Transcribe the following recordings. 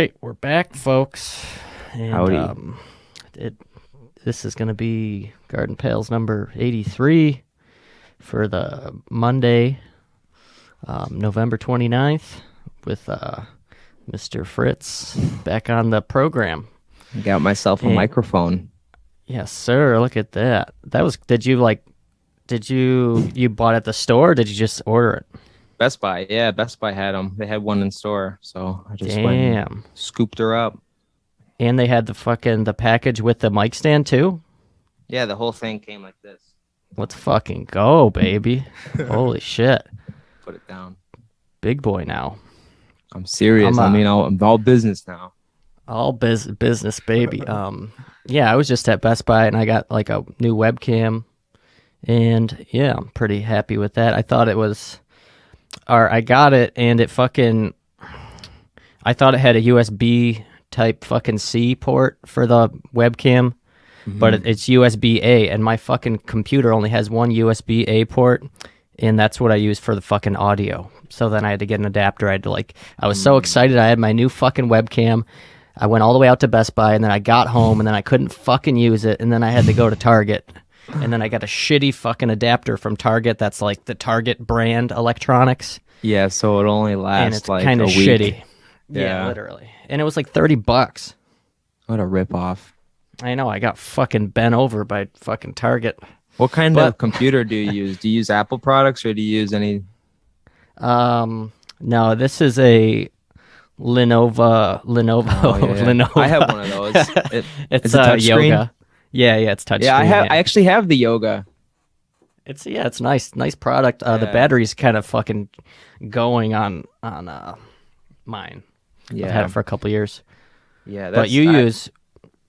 right, we're back, folks. And Howdy. this is going to be Garden Pails number 83 for the Monday, November 29th, with Mr. Fritz back on the program. Got myself a And- microphone. Yes, sir. Look at that. Did you bought at the store or did you just order it? Best Buy. Yeah, Best Buy had them. They had one in store. So I just went and Damn. scooped her up. And they had the package with the mic stand too? Yeah, the whole thing came like this. Let's fucking go, baby. Holy shit. Put it down. Big boy now. I'm serious. I'm all business now. All business, baby. Yeah, I was just at Best Buy and I got like a new webcam, and yeah, I'm pretty happy with that. I got it and I thought it had a USB type fucking C port for the webcam, but it's USB A, and my fucking computer only has one USB A port, and that's what I use for the fucking audio. So then I had to get an adapter. I was so excited. I had my new fucking webcam. I went all the way out to Best Buy, and then I got home, and then I couldn't fucking use it, and then I had to go to Target, and then I got a shitty fucking adapter from Target that's like the Target brand electronics, Yeah, so it only and lasts it's like kind a of week. shitty. Yeah, Yeah. literally. And it was like $30. What a ripoff. I know, I got fucking bent over by fucking Target. What kind But- of computer do you use? Do you use Apple products or do you use any? No, this is a Lenovo. Oh, yeah. Lenovo. I have one of those. It's Is it touch screen? Yoga. Yeah, it's touchscreen. Yeah, I actually have the Yoga. It's nice product. The Yeah. battery's kind of fucking going on mine. I've had Yeah. it for a couple years. Yeah, But you use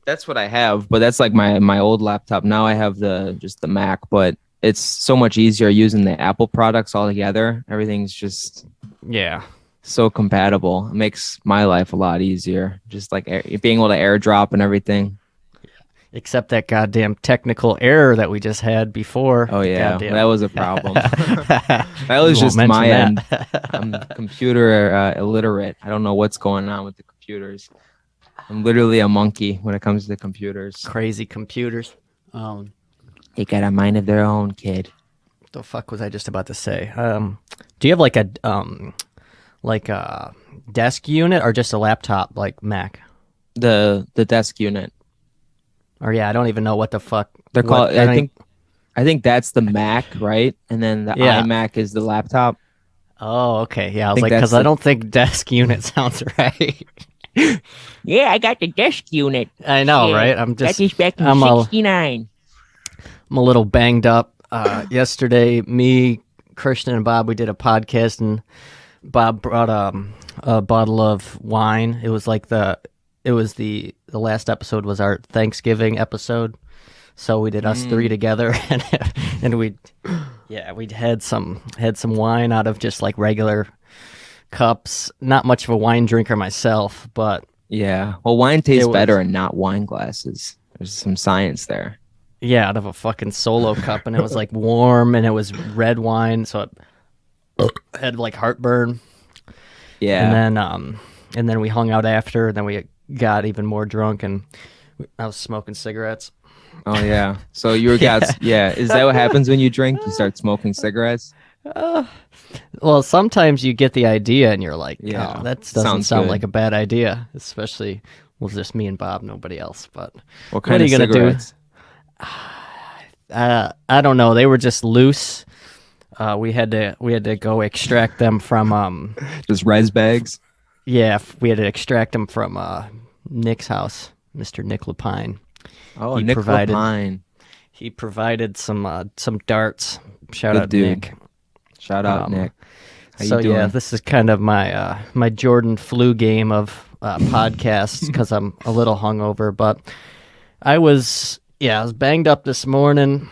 that's what I have, but that's like my old laptop. Now I have just the Mac, but it's so much easier using the Apple products all together. Everything's just yeah. so compatible. It makes my life a lot easier. Just like being able to AirDrop and everything. Except that goddamn technical error that we just had before. Oh yeah, Goddamn. that was a problem. That We was won't just mention my end. that. I'm computer illiterate. I don't know what's going on with the computers. I'm literally a monkey when it comes to computers. Crazy computers. They got a mind of their own, kid. The fuck was I just about to say? Do you have like a desk unit or just a laptop like Mac? The desk unit. Or yeah, I don't even know what the fuck They're called. what- I think that's the Mac, right? And then the Yeah. iMac is the laptop. Oh, okay. Yeah, I was think like, that's because I the- don't think desk unit sounds right. Yeah, I got the desk unit. I know, Yeah, right? Got this back in I'm a- 69. I'm a little banged up. Yesterday, me, Christian, and Bob, we did a podcast, and Bob brought a bottle of wine. It was the last episode was our Thanksgiving episode, so we did us three together, and we'd had some wine out of just like regular cups. Not much of a wine drinker myself, but Yeah. Well, wine tastes It was- better in not wine glasses. There's some science there. yeah, out of a fucking Solo cup, and it was like warm, and it was red wine, so it had like heartburn. Yeah. And then we hung out after, and then we got even more drunk, and I was smoking cigarettes. Oh yeah. So you got yeah. Is that what happens when you drink? You start smoking cigarettes? Well, sometimes you get the idea, and you're like, Yeah, oh, that doesn't sounds sound good. like a bad idea, especially just me and Bob, nobody else. But What kind are of you gonna do? cigarettes? I don't know. They were just loose. We had to go extract them from Just res bags? yeah, we had to extract them from Nick's house, Mr. Nick Lapine. Oh, He Nick provided- Lapine. He provided some darts. Shout Good out dude. Nick. Shout out, Um, Nick. How So you doing? yeah, this is kind of my my Jordan flu game of podcasts because I'm a little hungover. But I was banged up this morning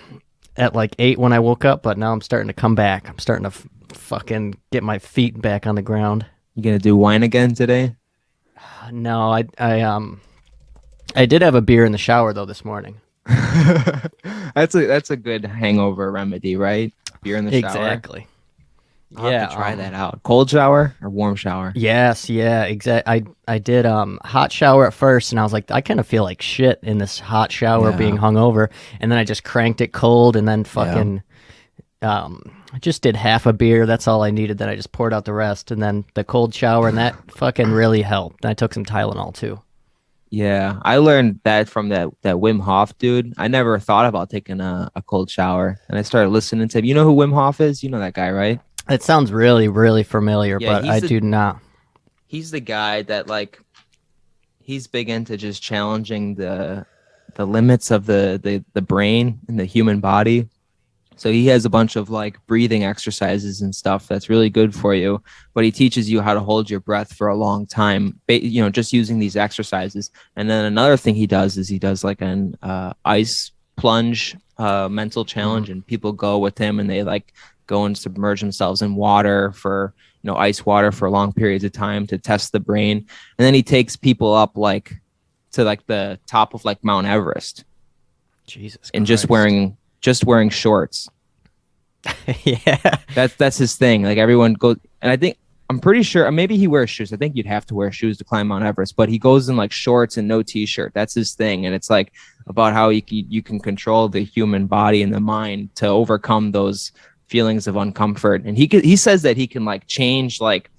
at like 8 when I woke up, but now I'm starting to come back. I'm starting to fucking get my feet back on the ground. You gonna do wine again today? No, I did have a beer in the shower though this morning. That's a good hangover remedy, right? Beer in the shower. Exactly. I'll have to try that out. Cold shower or warm shower? Yes, yeah, exactly. I did hot shower at first, and I was like, I kind of feel like shit in this hot shower being hungover, and then I just cranked it cold, and then fucking I just did half a beer. That's all I needed. Then I just poured out the rest, and then the cold shower, and that fucking really helped. And I took some Tylenol too. Yeah, I learned that from that Wim Hof dude. I never thought about taking a cold shower, and I started listening to him. You know who Wim Hof is? You know that guy, right? It sounds really, really familiar, Yeah, but I do not. He's the guy that he's big into just challenging the limits of the brain and the human body. So he has a bunch of like breathing exercises and stuff that's really good for you, but he teaches you how to hold your breath for a long time, just using these exercises. And then another thing he does is he does like an ice plunge mental challenge, and people go with him and they like go and submerge themselves in water for, ice water for long periods of time to test the brain. And then he takes people up like to like the top of like Mount Everest. Jesus and Christ. just wearing shorts. Yeah. That's his thing. Like everyone goes, and I'm pretty sure maybe he wears shoes. I think you'd have to wear shoes to climb Mount Everest, but he goes in like shorts and no t-shirt. That's his thing. And it's like about how you can control the human body and the mind to overcome those feelings of uncomfort. And he says that he can like change like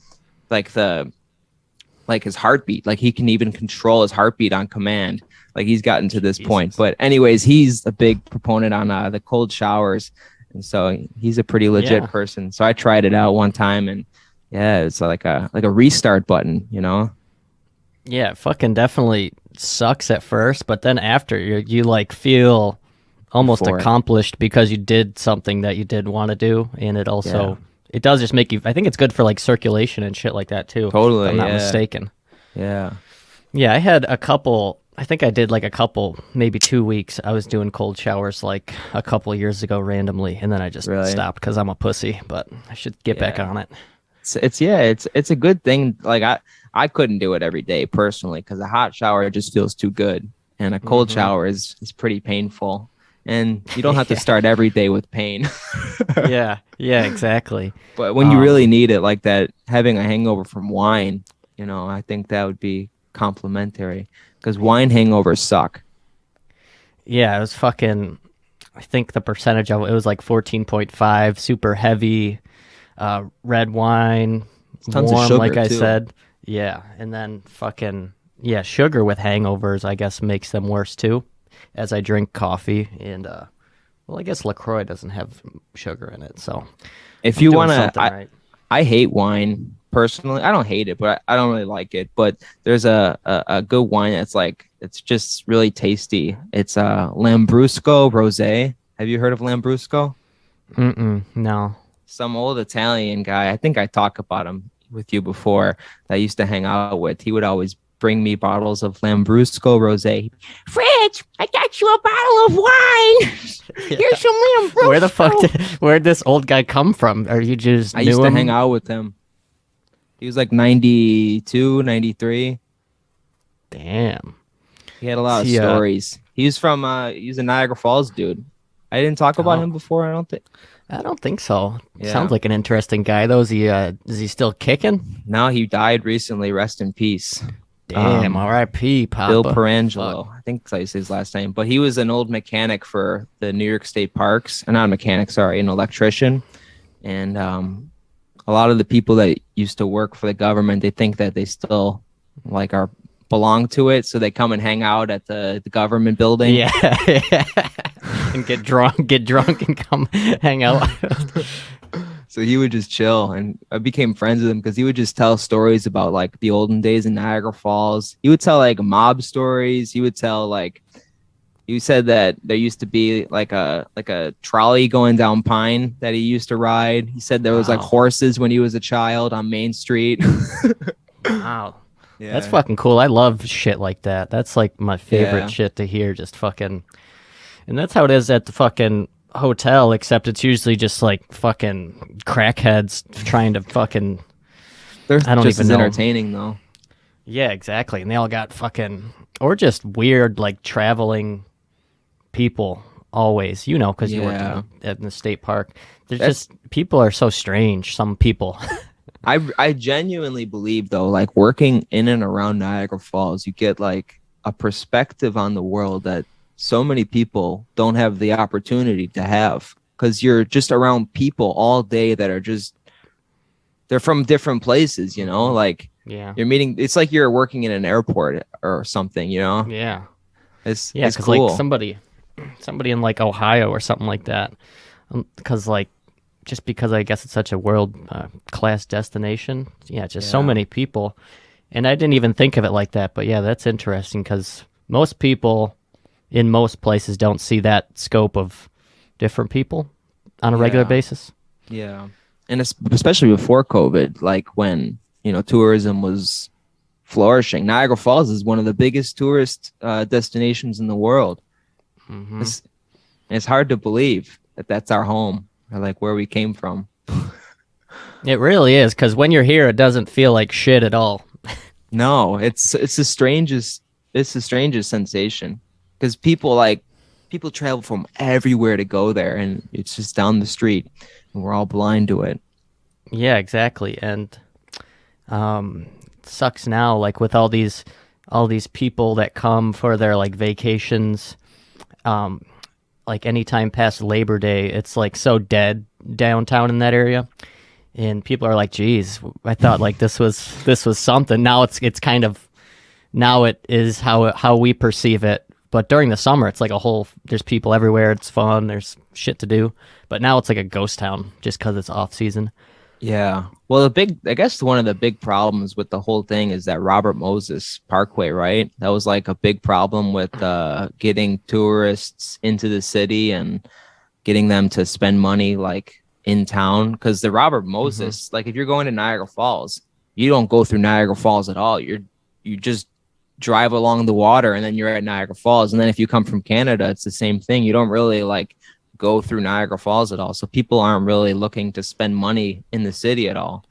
his heartbeat. Like he can even control his heartbeat on command. Like he's gotten to this point. But anyways, he's a big proponent on the cold showers. And so he's a pretty legit person. So I tried it out one time, and yeah, it's like a restart button, Yeah, it fucking definitely sucks at first, but then after you like feel almost accomplished because you did something that you did want to do, and it also it does just make you. I think it's good for like circulation and shit like that too. Totally, if I'm not mistaken. Yeah. Yeah, I had a couple. I think I did like a couple, maybe 2 weeks. I was doing cold showers like a couple years ago randomly, and then I just stopped because I'm a pussy. But I should get back on it. It's a good thing. Like I couldn't do it every day personally because a hot shower just feels too good, and a cold shower is pretty painful, and you don't have to start every day with pain. yeah, exactly. But when you really need it, like that, having a hangover from wine, I think that would be complimentary because wine hangovers suck. Yeah, it was fucking. I think the percentage of it was like 14.5, super heavy. Red wine, tons warm, of sugar, like I too. said. Yeah, and then fucking sugar with hangovers, I guess, makes them worse too. As I drink coffee, and well, I guess LaCroix doesn't have sugar in it, so if you want to, I hate wine personally. I don't hate it, but I don't really like it. But there's a good wine that's like it's just really tasty. It's Lambrusco Rosé. Have you heard of Lambrusco? No. Some old Italian guy. I think I talked about him with you before. That I used to hang out with. He would always bring me bottles of Lambrusco Rosé. Fritz, I got you a bottle of wine. Here's some Lambrusco. Where'd this old guy come from? Are you just I used to hang out with him. He was like 92, 93. Damn. He had a lot of stories. He's from he's a Niagara Falls dude. I didn't talk about him before, I don't think so. Yeah. Sounds like an interesting guy though. Is he still kicking? No, he died recently. Rest in peace. Damn, R.I.P. Papa. Bill Perrangelo. I think that's his last name. But he was an old mechanic for the New York State Parks. Not a mechanic, sorry, an electrician. And a lot of the people that used to work for the government, they think that they still like belong to it, so they come and hang out at the government building. Yeah. And get drunk and come hang out. So he would just chill, and I became friends with him because he would just tell stories about like the olden days in Niagara Falls. He would tell like mob stories. He would tell like, you said that there used to be like a trolley going down Pine that he used to ride. He said there was like horses when he was a child on Main Street. Wow. Yeah. That's fucking cool. I love shit like that. That's like my favorite shit to hear. Just fucking, and that's how it is at the fucking hotel, except it's usually just like fucking crackheads trying to fucking. They're I don't just even as know. entertaining though. Yeah, exactly. And they all got fucking, or just weird like traveling people always, because you work in the state park. People are so strange. Some people. I genuinely believe though, like working in and around Niagara Falls, you get like a perspective on the world that so many people don't have the opportunity to have, because you're just around people all day that are they're from different places, like you're meeting. It's like you're working in an airport or something, Yeah. It's like cool. somebody in like Ohio or something like that, because just because I guess it's such a world class destination. Yeah, just so many people, and I didn't even think of it like that. But yeah, that's interesting because most people in most places don't see that scope of different people on a regular basis. Yeah, and especially before COVID, like when tourism was flourishing. Niagara Falls is one of the biggest tourist destinations in the world. Mm-hmm. It's hard to believe that that's our home, or like where we came from. It really is, because when you're here, it doesn't feel like shit at all. No, it's the strangest sensation, because people travel from everywhere to go there, and it's just down the street, and we're all blind to it. Yeah, exactly, and sucks now, like with all these people that come for their like vacations, like anytime past Labor Day, it's like so dead downtown in that area, and people are like, geez, I thought like this was something. Now it's kind of, now it is how we perceive it. But during the summer, it's like there's people everywhere, it's fun, there's shit to do. But now it's like a ghost town just because it's off season. Yeah. Well, I guess one of the big problems with the whole thing is that Robert Moses Parkway, right? That was like a big problem with getting tourists into the city and getting them to spend money like in town. Because the Robert Moses, like if you're going to Niagara Falls, you don't go through Niagara Falls at all. You just drive along the water and then you're at Niagara Falls. And then if you come from Canada, it's the same thing. You don't really like go through Niagara Falls at all. So people aren't really looking to spend money in the city at all.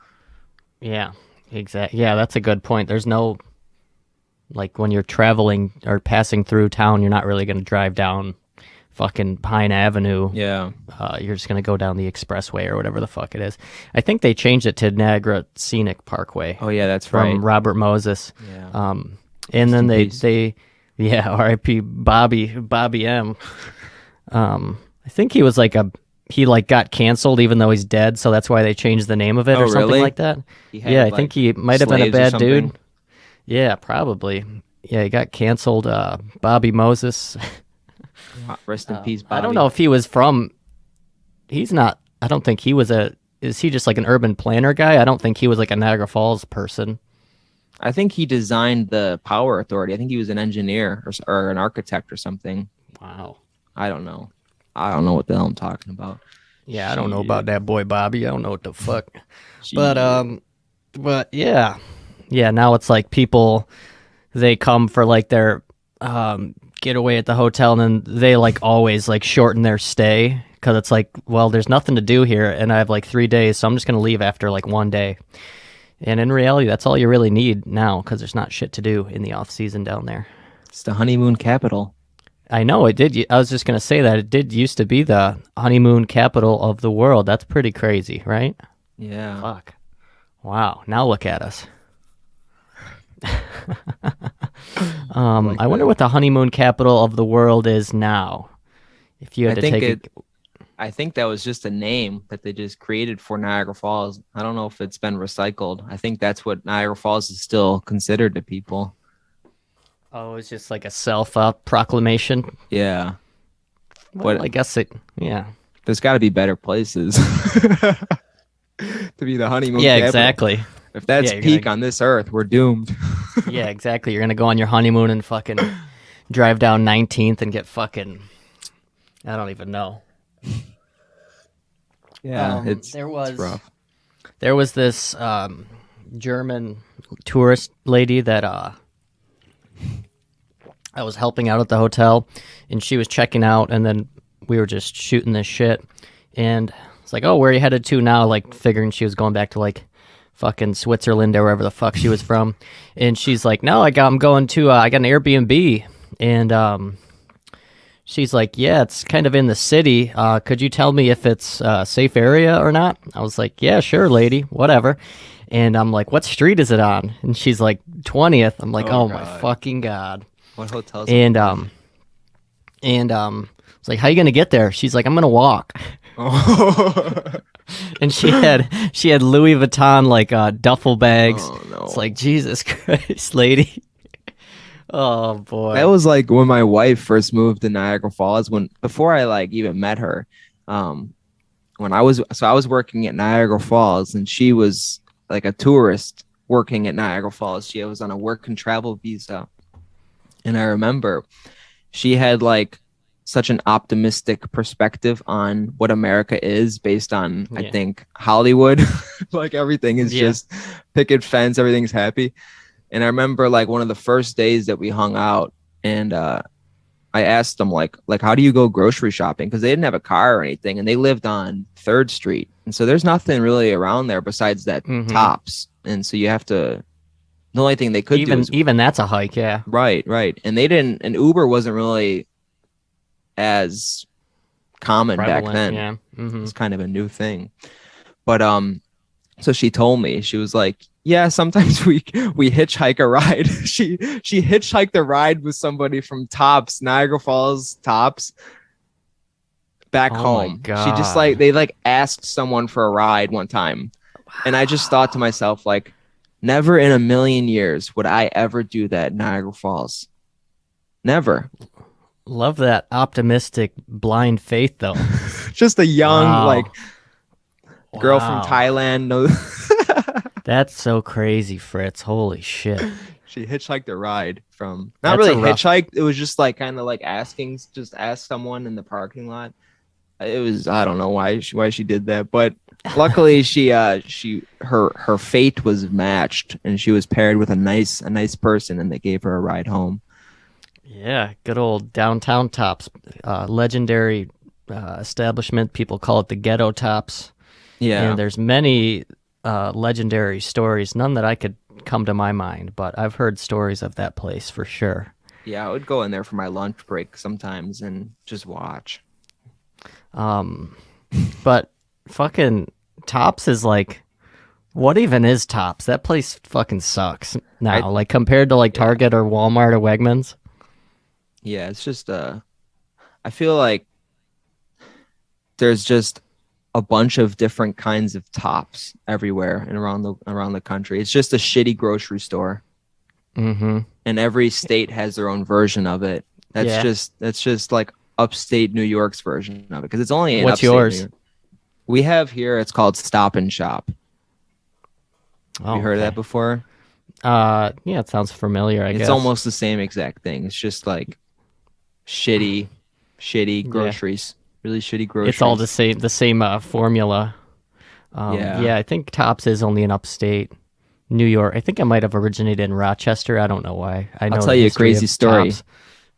Yeah, exactly. Yeah, that's a good point. There's no, like when you're traveling or passing through town, you're not really going to drive down fucking Pine Avenue. Yeah. You're just going to go down the expressway or whatever the fuck it is. I think they changed it to Niagara Scenic Parkway. Oh yeah, that's from right. Robert Moses. Yeah. And then they R.I.P. Bobby M. I think he was he got canceled even though he's dead, so that's why they changed the name of it or something really? like that. I think he might have been a bad dude. Yeah, probably. Yeah, he got canceled. Bobby Moses. Rest in peace, Bobby. I don't know if he was from. He's not. I don't think he was Is he just like an urban planner guy? I don't think he was like a Niagara Falls person. I think he designed the power authority. I think he was an engineer or an architect or something. Wow. I don't know what the hell I'm talking about. Yeah, I don't know about that boy Bobby. I don't know what the fuck. But yeah. Yeah, now it's like people, they come for like their getaway at the hotel, and then they like always like shorten their stay because it's like, well, there's nothing to do here and I have like 3 days, so I'm just going to leave after like 1 day. And in reality, that's all you really need now because there's not shit to do in the off season down there. It's the honeymoon capital. I know it did. I was just going to say that it did used to be the honeymoon capital of the world. That's pretty crazy, right? Yeah. Fuck. Wow. Now look at us. I wonder what the honeymoon capital of the world is now. If you had to take I think that was just a name that they just created for Niagara Falls. I don't know if it's been recycled. I think that's what Niagara Falls is still considered to people. Oh, it's just like a self-proclamation? Yeah. Well, I guess yeah. There's got to be better places to be the honeymoon capital. Exactly. If that's peak on this earth, we're doomed. Yeah, exactly. You're going to go on your honeymoon and fucking drive down 19th and get fucking, I don't even know. Yeah, it's rough. There was this German tourist lady that I was helping out at the hotel, and she was checking out, and then we were just shooting this shit, and it's like, oh, where are you headed to now? Like, figuring she was going back to like fucking Switzerland or wherever the fuck she was from, and she's like, no, I'm going to I got an Airbnb, and she's like, yeah, it's kind of in the city. Could you tell me if it's a safe area or not? I was like, yeah, sure, lady, whatever. And I'm like, what street is it on? And she's like, 20th. I'm like, oh my fucking God. What hotels? And it's like, how you gonna get there? She's like, I'm gonna walk. And she had Louis Vuitton like duffel bags. Oh no! It's like, Jesus Christ, lady. Oh boy. That was like when my wife first moved to Niagara Falls. Before I like even met her, when I was working at Niagara Falls, and she was like a tourist working at Niagara Falls. She was on a work and travel visa, and I remember she had like such an optimistic perspective on what America is based on, I think, Hollywood. Like everything is just picket fence, everything's happy. And I remember like one of the first days that we hung out, and I asked them like how do you go grocery shopping? Because they didn't have a car or anything, and they lived on 3rd Street, and so there's nothing really around there besides that Tops, and so you have to. The only thing they could do is, even that's a hike, yeah. Right, and they didn't, and Uber wasn't really as common back then. Yeah. It's kind of a new thing. But so she told me, she was like, yeah, sometimes we hitchhike a ride. She hitchhiked a ride with somebody from Tops, Niagara Falls Tops, back home. God. She just like, they like asked someone for a ride one time. Wow. And I just thought to myself, like, never in a million years would I ever do that in Niagara Falls. Never. Love that optimistic blind faith though. Just a young girl from Thailand. No. That's so crazy, Fritz. Holy shit. She hitchhiked a ride from not really hitchhiked. It was just like kind of like ask someone in the parking lot. It was, I don't know why she did that, but luckily her fate was matched, and she was paired with a nice person, and they gave her a ride home. Yeah, good old downtown Tops, legendary establishment. People call it the Ghetto Tops. Yeah, and there's many legendary stories. None that I could come to my mind, but I've heard stories of that place for sure. Yeah, I would go in there for my lunch break sometimes and just watch. But fucking Tops is like, what even is Tops? That place fucking sucks now. Like compared to like Target or Walmart or Wegmans. Yeah, it's just I feel like there's just a bunch of different kinds of Tops everywhere and around the country. It's just a shitty grocery store. Mm-hmm. And every state has their own version of it. That's just like upstate New York's version of it, because it's only in What's yours? We have here, it's called Stop and Shop. Oh, you heard of that before? Yeah, it sounds familiar. I guess it's almost the same exact thing. It's just like shitty groceries, really shitty groceries. It's all the same formula. Yeah, I think Tops is only in upstate New York. I think it might have originated in Rochester. I don't know why. I'll tell you a crazy story.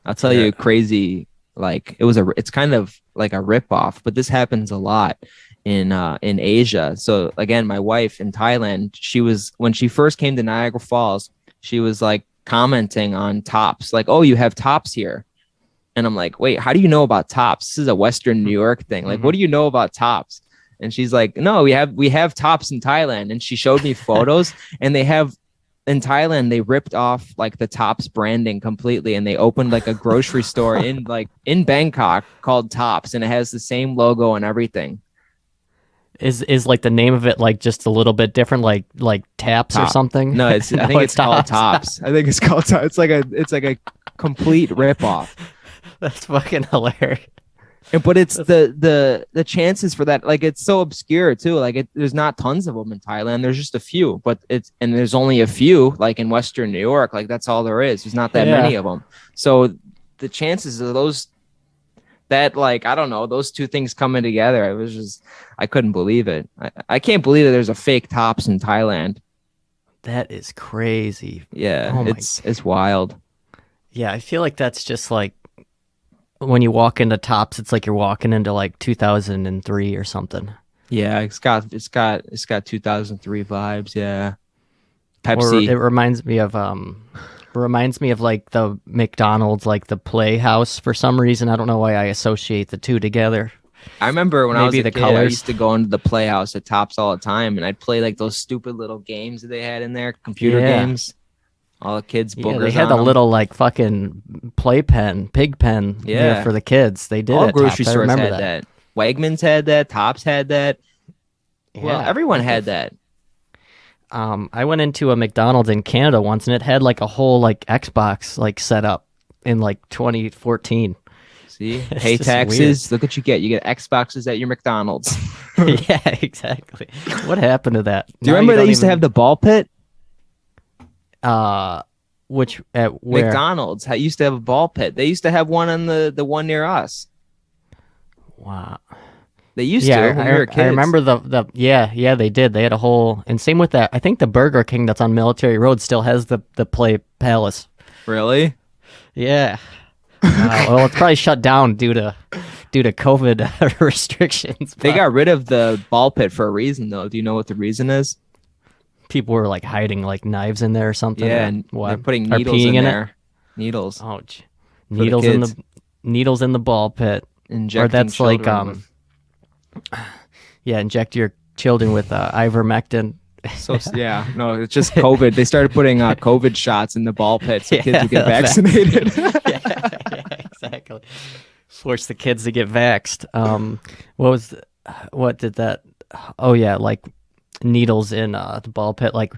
I'll tell you a crazy, like it's kind of like a ripoff, but this happens a lot in Asia. So again, my wife in Thailand, when she first came to Niagara Falls, she was like commenting on Tops, like, oh, you have Tops here. And I'm like, wait, how do you know about Tops? This is a Western New York thing. Like, what do you know about Tops? And she's like, no, we have Tops in Thailand. And she showed me photos, and in Thailand, they ripped off like the Tops branding completely, and they opened like a grocery store in Bangkok called Tops, and it has the same logo and everything. Is like the name of it like just a little bit different, like Taps or something? No, I think it's called Tops. I think it's called Tops. It's like a complete ripoff. That's fucking hilarious. But it's the chances for that, like, it's so obscure too. Like there's not tons of them in Thailand. There's just a few, but there's only a few, like in Western New York. Like that's all there is. There's not that many of them. So the chances of those, that like, I don't know, those two things coming together, I couldn't believe it. I can't believe that there's a fake Tops in Thailand. That is crazy. Yeah, it's wild. Yeah, I feel like that's just like, when you walk into Tops, it's like you're walking into like 2003 or something. Yeah, it's got 2003 vibes. Yeah, Pepsi. Or it reminds me of reminds me of like the McDonald's, like the Playhouse for some reason. I don't know why I associate the two together. I remember when I was Maybe a the kid, I colors. used to go into the Playhouse at Tops all the time, and I'd play like those stupid little games that they had in there, computer Yeah. games. All the kids boogers Yeah, they had on the 'em. little like fucking playpen, pig pen there Yeah. for the kids. They did All at grocery Tops. I stores remember had that. Wegmans had that. Tops had that. Well, Yeah. everyone What the had that. I went into a McDonald's in Canada once, and it had like a whole like Xbox like set up in like 2014. See, It's pay just taxes. Look what you get. You get Xboxes at your McDonald's. Yeah, exactly. What happened to that? Do you remember they used to have the ball pit? Which at where? McDonald's used to have a ball pit. They used to have one on the one near us. Wow. They used Yeah, to when we were kids. I remember the yeah they did. They had a whole, and same with that. I think the Burger King that's on Military Road still has the Play Palace. Really? Yeah. Wow. Well, it's probably shut down due to COVID restrictions. They but got rid of the ball pit for a reason, though. Do you know what the reason is? people were like hiding like knives in there or something. Yeah, or and what? they're putting Or needles peeing in it? there. Needles. Oh, the needles in kids. the needles in the ball pit. Injecting Or that's like children yeah, inject your children with ivermectin. So yeah, no, it's just COVID. They started putting COVID shots in the ball pit so kids would get Yeah, vaccinated. yeah, exactly. Force the kids to get vaxxed. What did that? Oh yeah, like needles in the ball pit, like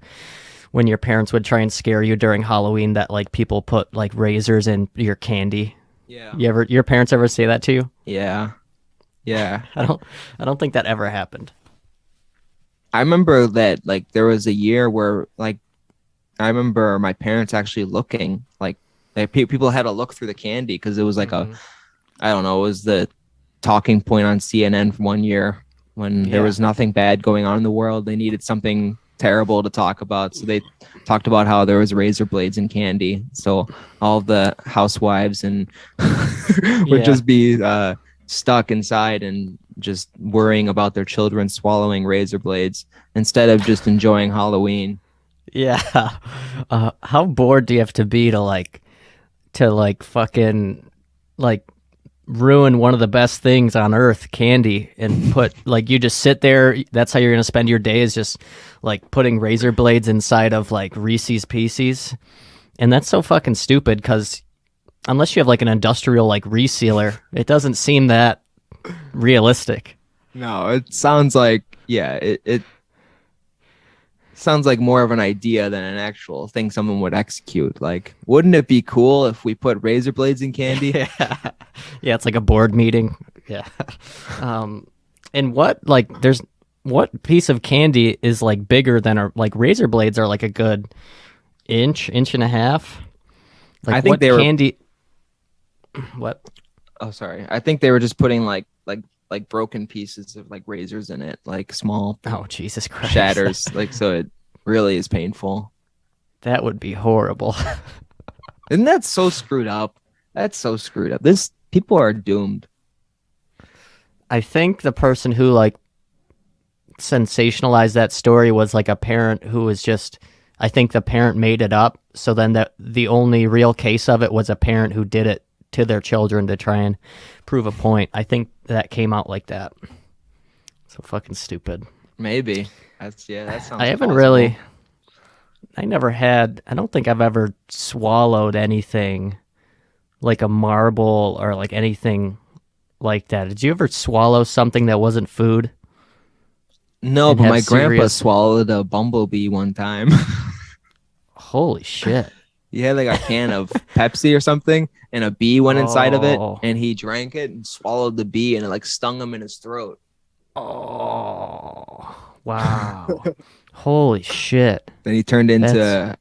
when your parents would try and scare you during Halloween that like people put like razors in your candy. Yeah. Your parents ever say that to you? Yeah. Yeah. I don't think that ever happened. I remember that like there was a year where like I remember my parents actually looking like people had to look through the candy because it was like I don't know, it was the talking point on CNN for 1 year when there was nothing bad going on in the world. They needed something terrible to talk about. So they talked about how there was razor blades in candy. So all the housewives and would just be stuck inside and just worrying about their children swallowing razor blades instead of just enjoying Halloween. Yeah. How bored do you have to be to fucking like ruin one of the best things on earth, candy, and put like you just sit there, that's how you're gonna spend your day, is just like putting razor blades inside of like Reese's Pieces. And that's so fucking stupid because unless you have like an industrial like resealer, it doesn't seem that realistic. No, it sounds like it sounds like more of an idea than an actual thing someone would execute. Like, wouldn't it be cool if we put razor blades in candy? Yeah, it's like a board meeting. Yeah. And what piece of candy is like bigger than like razor blades are like a good inch and a half? Like I think what they were candy what? Oh, sorry. I think they were just putting like broken pieces of like razors in it, like small Oh, Jesus Christ. shatters. Like, so it really is painful. That would be horrible. Isn't that so screwed up? That's so screwed up. People are doomed. I think the person who like sensationalized that story was like a parent who was just, I think the parent made it up. So then the only real case of it was a parent who did it to their children to try and prove a point. I think that came out like that. So fucking stupid. Maybe. That sounds I haven't plausible. I don't think I've ever swallowed anything like a marble or like anything like that. Did you ever swallow something that wasn't food? No, and but have my grandpa serious- swallowed a bumblebee one time. Holy shit. He had like a can of Pepsi or something, and a bee went inside of it, Oh. and he drank it and swallowed the bee, and it like stung him in his throat. Oh, wow. Holy shit. Then he turned into That's-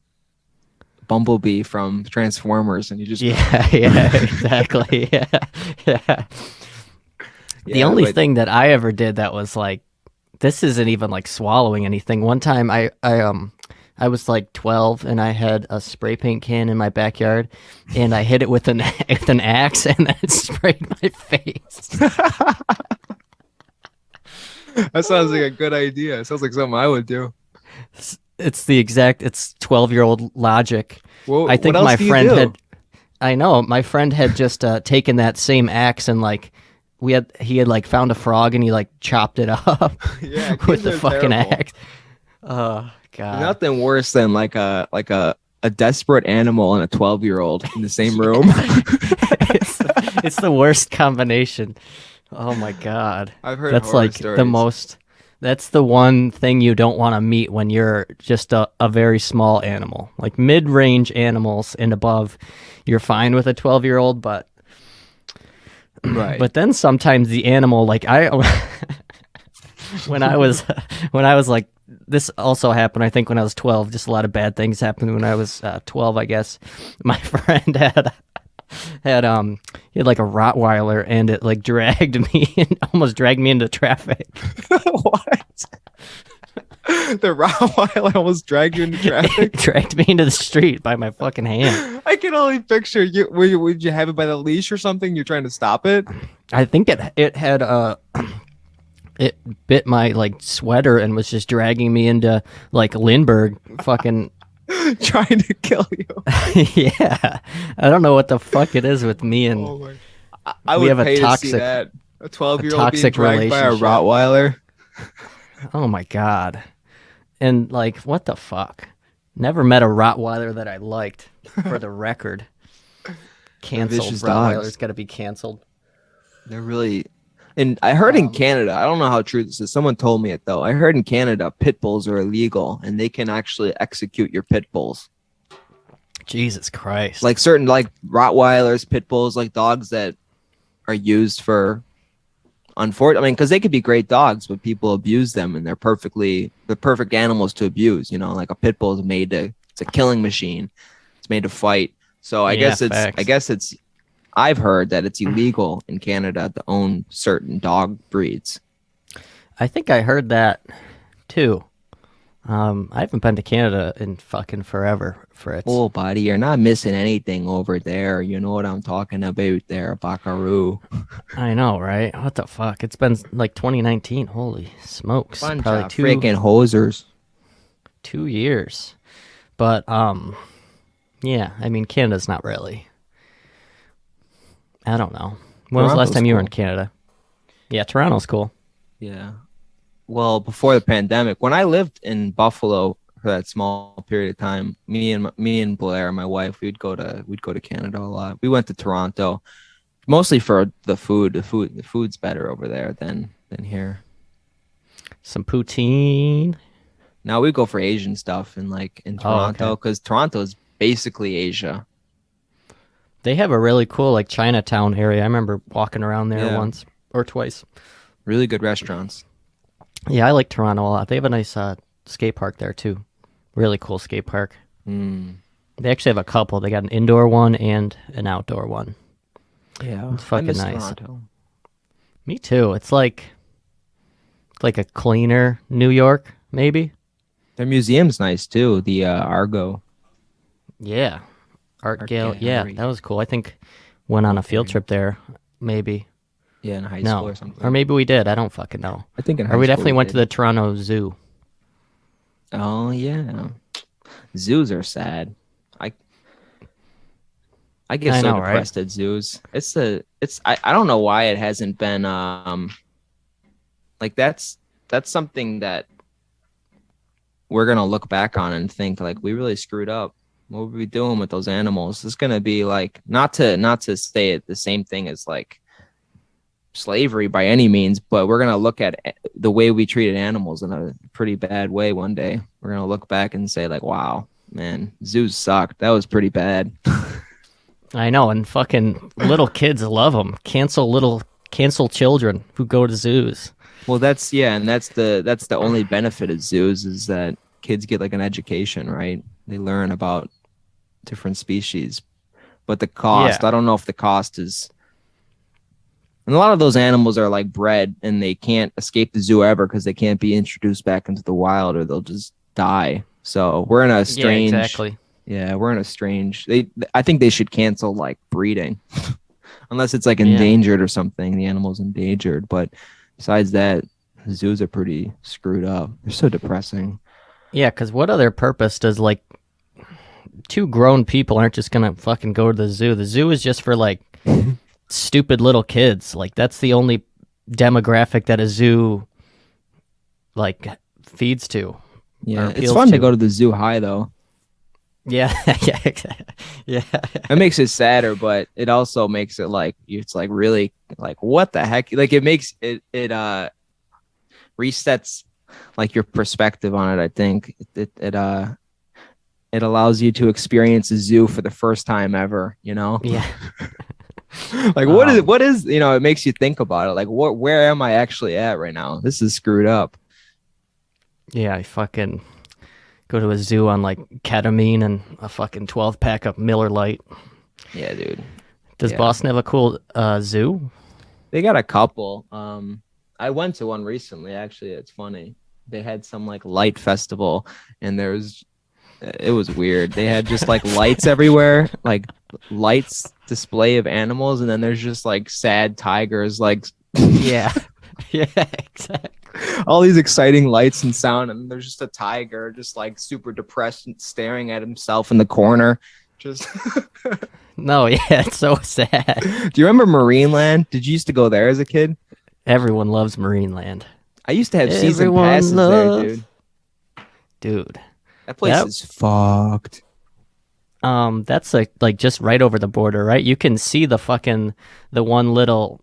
Bumblebee from Transformers, and he just Yeah, exactly. Yeah. The only thing that I ever did that was like, this isn't even like swallowing anything. One time I was like 12 and I had a spray paint can in my backyard and I hit it with an axe and then it sprayed my face. That sounds like a good idea. It sounds like something I would do. It's 12-year-old logic. Well, I think what else my do you friend do? had. I know my friend had just taken that same axe and like he had like found a frog and he like chopped it up Yeah, with kids the are fucking terrible. axe. Oh God. Nothing worse than like a desperate animal and a 12-year-old in the same room. it's, it's the worst combination. Oh my God. I've heard That's horror like stories. the most. That's the one thing you don't want to meet when you're just a very small animal. Like mid-range animals and above, you're fine with a 12-year-old, but Right. then sometimes the animal like I when I was like this also happened I think when I was 12. Just a lot of bad things happened when I was 12, I guess. My friend he had like a Rottweiler and it like dragged me and almost dragged me into traffic. What? The Rottweiler almost dragged you into It traffic. dragged me into the street by my fucking hand. I can only picture you. Would you have it by the leash or something? You're trying to stop it. I think it had it bit my like sweater and was just dragging me into like Lindbergh fucking Trying to kill you. yeah. I don't know what the fuck it is with me and Oh my! I We would have a pay to see toxic- that. A 12-year-old being toxic dragged by a relationship. Rottweiler. oh my God. And like what the fuck? Never met a Rottweiler that I liked, for the record. Canceled. vicious Rottweiler's dogs. got to be canceled. They're really. And I heard in Canada, I don't know how true this is. Someone told me it though. I heard in Canada, pit bulls are illegal, and they can actually execute your pit bulls. Jesus Christ. Like certain like Rottweilers, pit bulls, like dogs that are used for unfortunately, I mean, because they could be great dogs, but people abuse them and they're the perfect animals to abuse. You know, like a pit bull is made to, it's a killing machine. It's made to fight. So I Yeah, guess facts. I've heard that it's illegal in Canada to own certain dog breeds. I think I heard that too. I haven't been to Canada in fucking forever, Fritz. Oh, buddy, you're not missing anything over there. You know what I'm talking about there, Buckaroo. I know, right? What the fuck? It's been like 2019. Holy smokes. Bunch Probably of freaking hosers. 2 years. But yeah, I mean Canada's not really. I don't know. When was the last Toronto's time you were in cool. Canada? Yeah, Toronto's cool. Yeah. Well, before the pandemic, when I lived in Buffalo for that small period of time, me and Blair, my wife, we'd go to Canada a lot. We went to Toronto, mostly for the food. The food's better over there than here. Some poutine. Now we go for Asian stuff in Toronto okay. because Toronto is basically Asia. They have a really cool like Chinatown area. I remember walking around there Yeah. once or twice. Really good restaurants. Yeah, I like Toronto a lot. They have a nice skate park there too. Really cool skate park. Mm. They actually have a couple. They got an indoor one and an outdoor one. Yeah, It's fucking I miss nice. Toronto. Me too. It's like a cleaner New York, maybe. Their museum's nice too. The Argo. Yeah. Art gallery. Yeah, gallery. that was cool. I think went on a field Gallery. trip there. Maybe. Yeah, in high school No. or something. Or maybe we did. I don't fucking know. I think in high Or we school definitely went to did. the Toronto Zoo. Oh yeah, zoos are sad. I get I so know, right? depressed at zoos. I don't know why it hasn't been like that's something that we're gonna look back on and think like we really screwed up. What were we doing with those animals? It's gonna be like not to say it the same thing as like slavery by any means, but we're gonna look at the way we treated animals in a pretty bad way one day. We're gonna look back and say like, wow, man, zoos sucked. That was pretty bad. I know, and fucking little kids love them. Cancel children who go to zoos. Well, that's the only benefit of zoos is that kids get like an education, right? They learn about different species, but the cost, Yeah. I don't know if the cost is. And a lot of those animals are like bred and they can't escape the zoo ever because they can't be introduced back into the wild or they'll just die. So we're in a strange, Yeah, exactly. yeah, we're in a strange. I think they should cancel like breeding, unless it's like Yeah. endangered or something. The animal's endangered, but besides that, zoos are pretty screwed up. They're so depressing. Yeah, because what other purpose does like two grown people aren't just gonna fucking go to the zoo. The zoo is just for like stupid little kids. Like that's the only demographic that a zoo like feeds to. Yeah, it's fun to go to the zoo high though. Yeah, yeah, yeah. It makes it sadder, but it also makes it like it's like really like what the heck? Like it makes it resets like your perspective on it. I think it allows you to experience a zoo for the first time ever. You know? Yeah. Like what is it makes you think about it. Like where am I actually at right now? This is screwed up. Yeah, I fucking go to a zoo on like ketamine and a fucking 12-pack of Miller Lite. Yeah, dude. Does Boston have a cool zoo? They got a couple. I went to one recently, actually. It's funny. They had some like light festival and it was weird. They had just like lights everywhere, like lights display of animals, and then there's just like sad tigers, like yeah. Yeah, exactly. All these exciting lights and sound, and there's just a tiger just like super depressed and staring at himself in the corner. Just no, yeah, it's so sad. Do you remember Marineland? Did you used to go there as a kid? Everyone loves Marineland. I used to have season passes there, dude. Dude, that place is fucked. That's like just right over the border, right? You can see the one little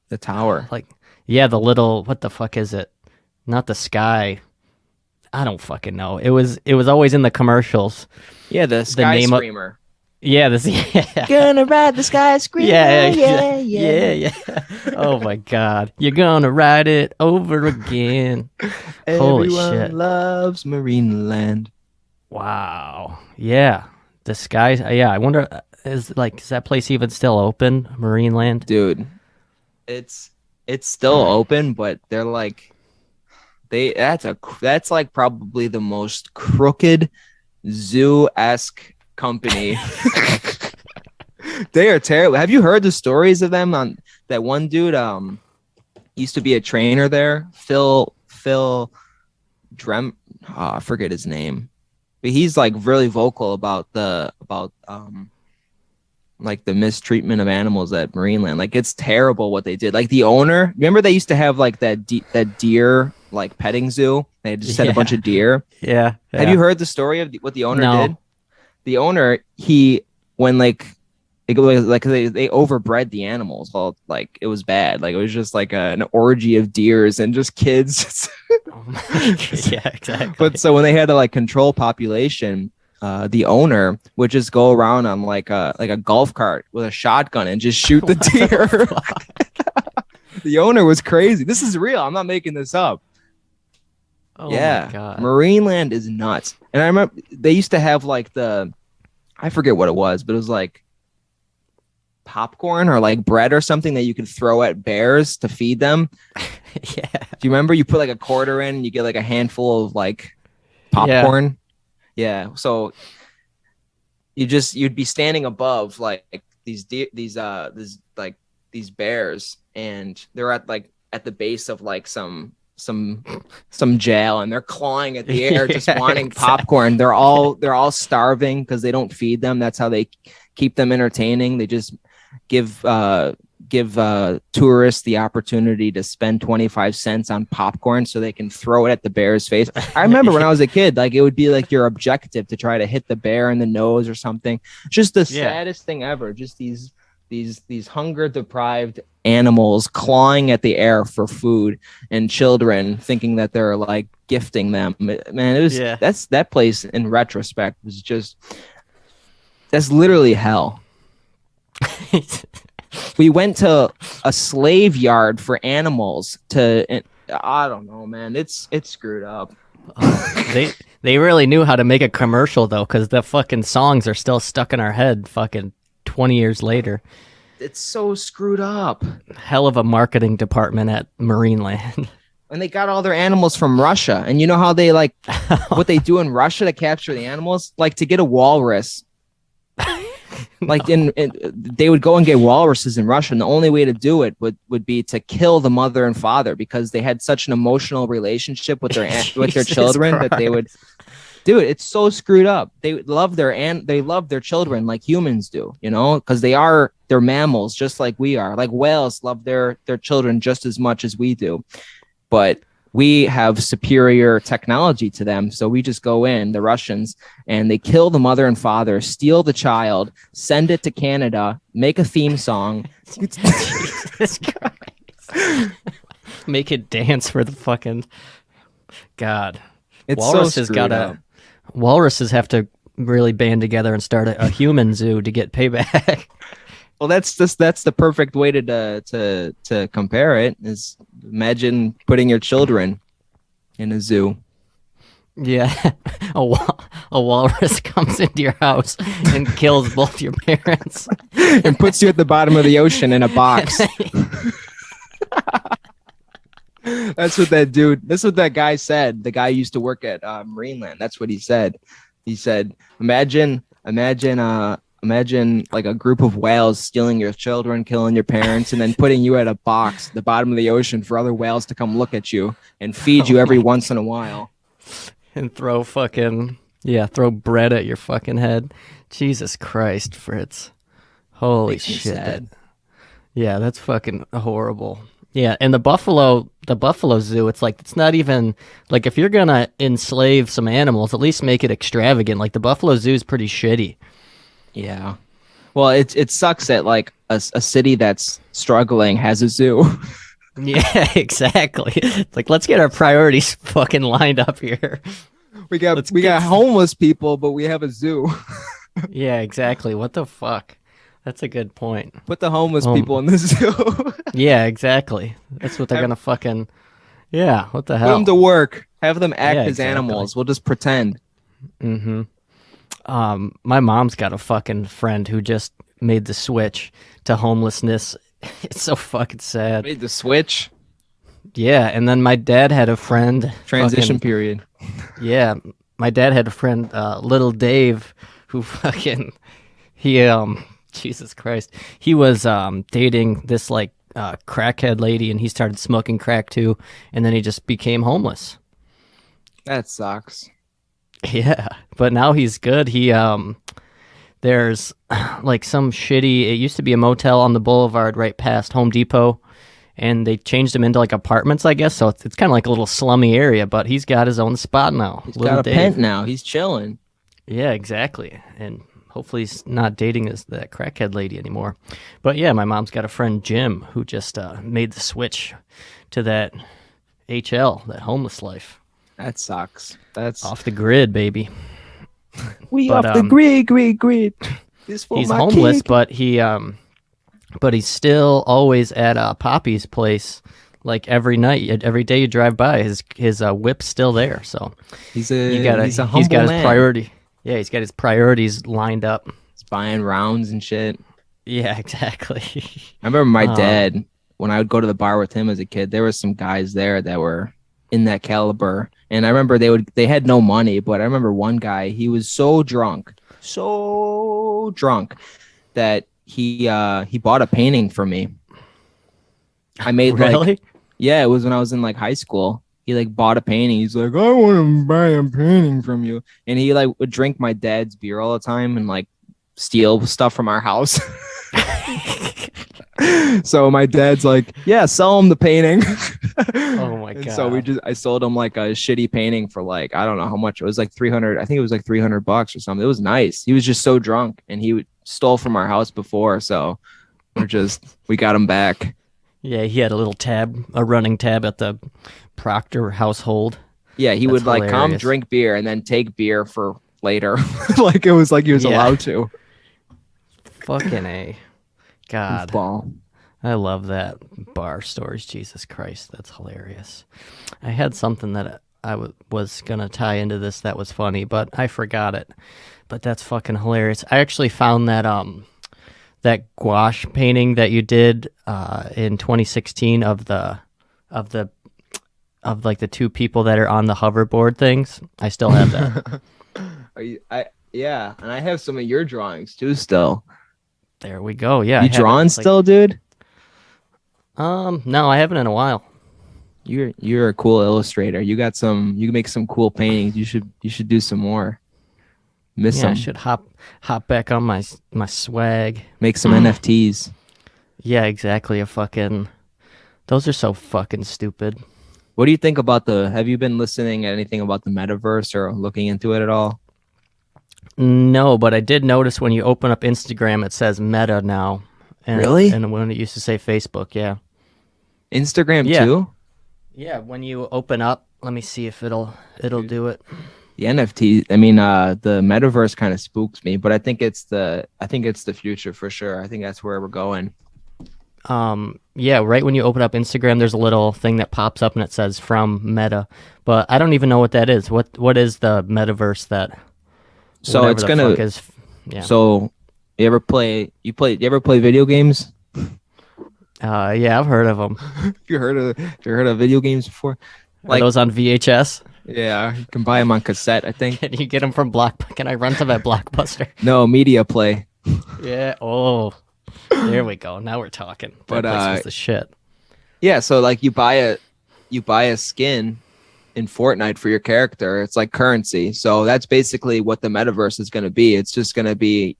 the tower. Like yeah, the little what the fuck is it? Not the sky. I don't fucking know. It was always in the commercials. Yeah, the Sky Screamer. Yeah, yeah. Gonna ride the Sky Screamer. Yeah. Oh my god. You're gonna ride it over again. Holy shit. Everyone loves Marineland. Wow. Yeah. The skies. Yeah, I wonder is that place even still open? Marineland? Dude. It's still open, but they're like that's like probably the most crooked zoo-esque company. They are terrible. Have you heard the stories of them? On that one dude used to be a trainer there, Phil I forget his name, but he's like really vocal about like the mistreatment of animals at Marineland. Like it's terrible what they did. Like the owner, remember they used to have like that deer like petting zoo. They just had a bunch of deer. Yeah. Have you heard the story of what the owner did? The owner, when they overbred the animals. Well, like it was bad. Like it was just like an orgy of deers and just kids. Oh my God. Yeah, exactly. But so when they had to like control population, the owner would just go around on like a golf cart with a shotgun and just shoot the deer. The owner was crazy. This is real. I'm not making this up. Oh my God. Marineland is nuts. And I remember they used to have like I forget what it was, but it was like popcorn or like bread or something that you could throw at bears to feed them. Yeah. Do you remember you put like a quarter in and you get like a handful of like popcorn? Yeah. So you'd be standing above like these bears, and they're at the base of like some jail, and they're clawing at the air, just wanting popcorn. They're all starving because they don't feed them. That's how they keep them entertaining. They just give tourists the opportunity to spend 25 cents on popcorn so they can throw it at the bear's face. I remember when I was a kid, like it would be like your objective to try to hit the bear in the nose or something. Just the saddest thing ever. Just these hunger deprived animals clawing at the air for food, and children thinking that they're like gifting them. Man, it was that place in retrospect was that's literally hell. We went to a slave yard for animals I don't know, man. It's screwed up. They really knew how to make a commercial though, because the fucking songs are still stuck in our head fucking 20 years later. It's so screwed up. Hell of a marketing department at Marineland. And they got all their animals from Russia. And you know how they like what they do in Russia to capture the animals? Like to get a walrus. Like they would go and get walruses in Russia, and the only way to do it would be to kill the mother and father, because they had such an emotional relationship with their children Christ. That Dude, it's so screwed up. They love their children like humans do, you know, because they're mammals just like we are. Like whales love their children just as much as we do. But we have superior technology to them. So we just go in, the Russians, and they kill the mother and father, steal the child, send it to Canada, make a theme song. Jesus Christ. Make it dance for the fucking God. It's walruses walruses have to really band together and start a human zoo to get payback. Well, that's the perfect way to compare it. Is imagine putting your children in a zoo. Yeah, a walrus comes into your house and kills both your parents and puts you at the bottom of the ocean in a box. That's what that guy said. The guy used to work at Marineland. That's what he said. He said, imagine like a group of whales stealing your children, killing your parents, and then putting you at a box at the bottom of the ocean for other whales to come look at you and feed you every once in a while. And throw bread at your fucking head. Jesus Christ, Fritz. Holy shit. Yeah, that's fucking horrible. Yeah, and the buffalo zoo, it's not even, like, if you're gonna enslave some animals, at least make it extravagant. Like, the buffalo zoo is pretty shitty. Yeah. Well, it sucks that, like, a city that's struggling has a zoo. Yeah, exactly. It's like, let's get our priorities fucking lined up here. We got homeless people, but we have a zoo. Yeah, exactly. What the fuck? That's a good point. Put the homeless people in the zoo. Yeah, exactly. That's what they're gonna fucking. Yeah, what the hell? Put them to work. Have them act as animals. We'll just pretend. Mm-hmm. My mom's got a fucking friend who just made the switch to homelessness. It's so fucking sad. Made the switch? Yeah, and then my dad had a friend. Transition period. Yeah, my dad had a friend, little Dave, who fucking Jesus Christ, he was dating this like crackhead lady, and he started smoking crack too, and then he just became homeless. That sucks. Yeah, but now he's good. He there's like some shitty. It used to be a motel on the boulevard right past Home Depot, and they changed him into like apartments, I guess. So it's kind of like a little slummy area, but he's got his own spot now. He's got a pent now. He's chilling. Yeah, exactly, and hopefully he's not dating that crackhead lady anymore. But yeah, my mom's got a friend, Jim, who just made the switch to that that homeless life. That sucks. That's off the grid, baby. Off the grid. He's homeless, but he's still always at Poppy's place. Like every night, every day you drive by, his whip's still there. So he's a humble man. His priority. Yeah, he's got his priorities lined up. He's buying rounds and shit. Yeah, exactly. I remember my dad, when I would go to the bar with him as a kid, there were some guys there that were in that caliber. And I remember they had no money, but I remember one guy, he was so drunk that he bought a painting for me. I made really? Yeah, it was when I was in like high school. He like bought a painting. He's like, I want to buy a painting from you. And he like would drink my dad's beer all the time and like steal stuff from our house. So my dad's like, yeah, sell him the painting. Oh my God. So I sold him like a shitty painting for like, I don't know how much. It was like 300. I think it was like $300 or something. It was nice. He was just so drunk, and he stole from our house before. So we got him back. Yeah, he had a running tab at the Proctor household. Yeah, he would hilarious. Like come drink beer and then take beer for later. Like it was like he was allowed to. Fucking A. God. Goofball. I love that bar stories. Jesus Christ, that's hilarious. I had something that I was going to tie into this that was funny, but I forgot it. But that's fucking hilarious. I actually found that that gouache painting that you did in 2016 of the two people that are on the hoverboard things. I still have that. Yeah, and I have some of your drawings too still. There we go. Yeah. You drawing still, dude? No, I haven't in a while. You're a cool illustrator. You can make some cool paintings. You should do some more. Miss Yeah, I them. should hop back on my swag. Make some NFTs. Yeah, exactly. Those are so fucking stupid. What do you think about have you been listening to anything about the metaverse or looking into it at all? No, but I did notice when you open up Instagram, it says Meta now. Really? And when it used to say Facebook, yeah. Instagram Yeah. too? Yeah, when you open up, let me see if it'll do it. The NFT, I mean, the metaverse kind of spooks me, but I think it's the future for sure. I think that's where we're going. Yeah, right when you open up Instagram, there's a little thing that pops up and it says from Meta, but I don't even know what that is. What is the metaverse that? So it's gonna. Yeah. So you ever play video games? Yeah, I've heard of them. You heard of video games before? Are those on VHS? Yeah, you can buy them on cassette, I think. Can you get them from Can I rent them at Blockbuster? No, Media Play. Yeah. Oh, there we go. Now we're talking. That place was the shit. Yeah, so like you buy a skin in Fortnite for your character. It's like currency. So that's basically what the metaverse is going to be. It's just going to be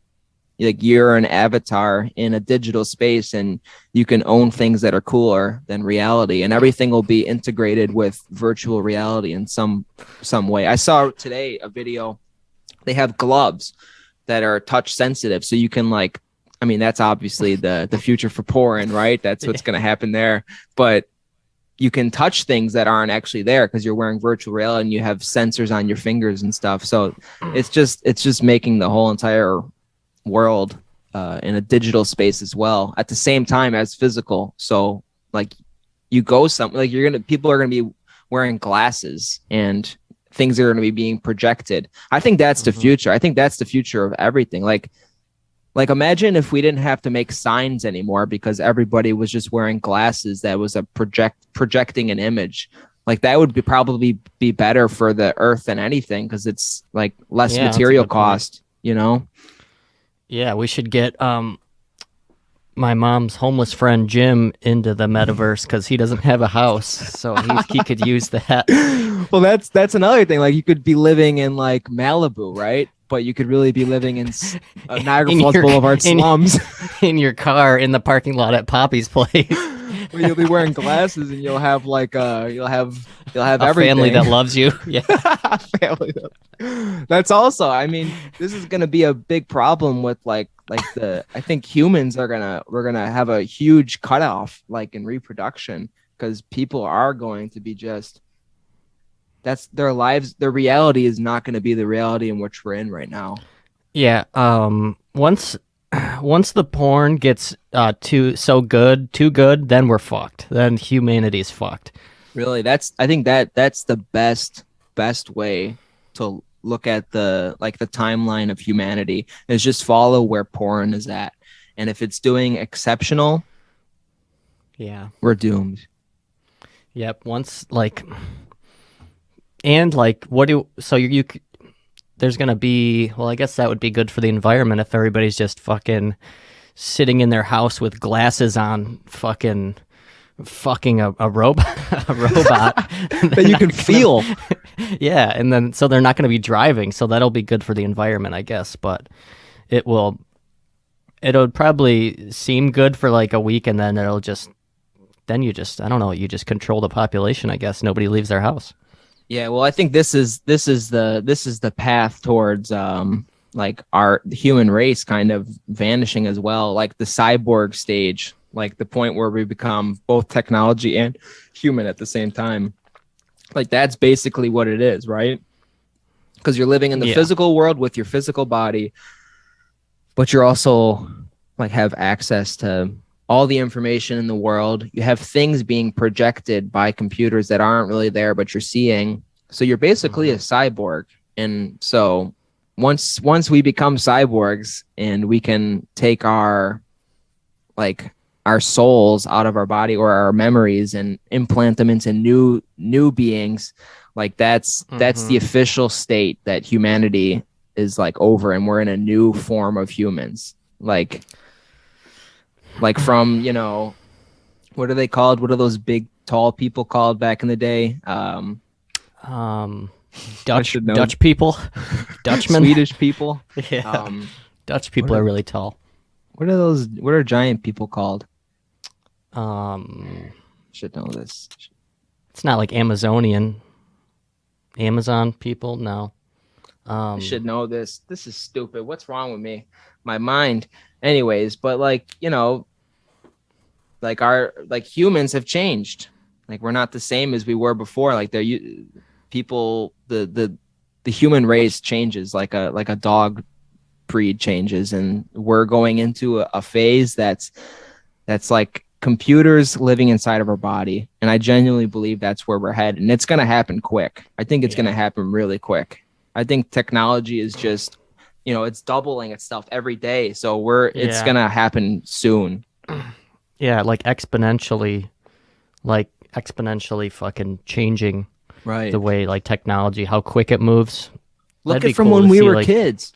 like you're an avatar in a digital space and you can own things that are cooler than reality, and everything will be integrated with virtual reality in some way. I saw today a video. They have gloves that are touch sensitive, so you can like, I mean, that's obviously the future for porn, right? That's what's going to happen there. But you can touch things that aren't actually there because you're wearing virtual reality and you have sensors on your fingers and stuff. So it's just making the whole entire world in a digital space as well at the same time as physical. So like you go somewhere, like people are gonna be wearing glasses and things are going to be being projected. I think that's the future. I think that's the future of everything. Like imagine if we didn't have to make signs anymore because everybody was just wearing glasses that was projecting an image. Like that would probably be better for the earth than anything because it's like less material cost, you know? Yeah, we should get my mom's homeless friend Jim into the metaverse because he doesn't have a house, so he could use that. Well, that's another thing. Like you could be living in like Malibu, right? But you could really be living in Niagara Falls Boulevard slums. In your car in the parking lot at Poppy's place. Well, you'll be wearing glasses and you'll have like you'll have a everything. Family that loves you. Yeah. That's also, I mean, this is gonna be a big problem with like I think humans we're gonna have a huge cutoff like in reproduction because people are going to be that's their lives. Their reality is not going to be the reality in which we're in right now. Yeah. Once the porn gets too good, then we're fucked. Then humanity's fucked. Really, I think that's the best way to look at the timeline of humanity is just follow where porn is at, and if it's doing exceptional, yeah, we're doomed. Yep. There's going to be, well, I guess that would be good for the environment if everybody's just fucking sitting in their house with glasses on, fucking a robot that you can feel. Yeah, and then so they're not going to be driving, so that'll be good for the environment, I guess, but it'll probably seem good for like a week and then you just control the population, I guess. Nobody leaves their house. Yeah, well, I think this is the path towards like the human race kind of vanishing as well, like the cyborg stage, like the point where we become both technology and human at the same time. Like that's basically what it is, right? Because you're living in the physical world with your physical body, but you're also like have access to all the information in the world. You have things being projected by computers that aren't really there, but you're seeing. So you're basically a cyborg. And so once we become cyborgs and we can take our souls out of our body or our memories and implant them into new beings, like that's the official state that humanity is like over and we're in a new form of humans. Like from, what are they called? What are those big tall people called back in the day? Dutch people, Dutchmen, Swedish people. Yeah, Dutch people are really tall. What are those? What are giant people called? Should know this. It's not like Amazon people. No. I should know this. This is stupid. What's wrong with me? My mind. Anyways, but like, like humans have changed. Like we're not the same as we were before. Like the human race changes like a dog breed changes, and we're going into a phase that's like computers living inside of our body. And I genuinely believe that's where we're headed, and it's going to happen quick. I think it's going to happen really quick. I think technology is just, it's doubling itself every day. So it's going to happen soon. Yeah. Like exponentially fucking changing the way like technology, how quick it moves. Look at from when we were kids.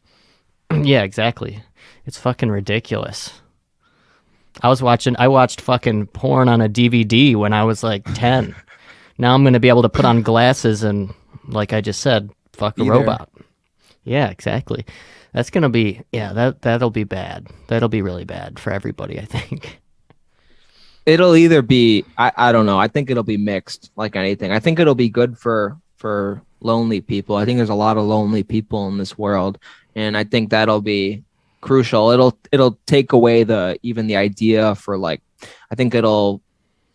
Yeah, exactly. It's fucking ridiculous. I watched fucking porn on a DVD when I was like 10. Now I'm going to be able to put on glasses and, like I just said, fuck a robot. Yeah, exactly. That's going to be, that'll be bad. That'll be really bad for everybody, I think. It'll either be, I don't know. I think it'll be mixed like anything. I think it'll be good for lonely people. I think there's a lot of lonely people in this world. And I think that'll be crucial. It'll take away even the idea for like, I think it'll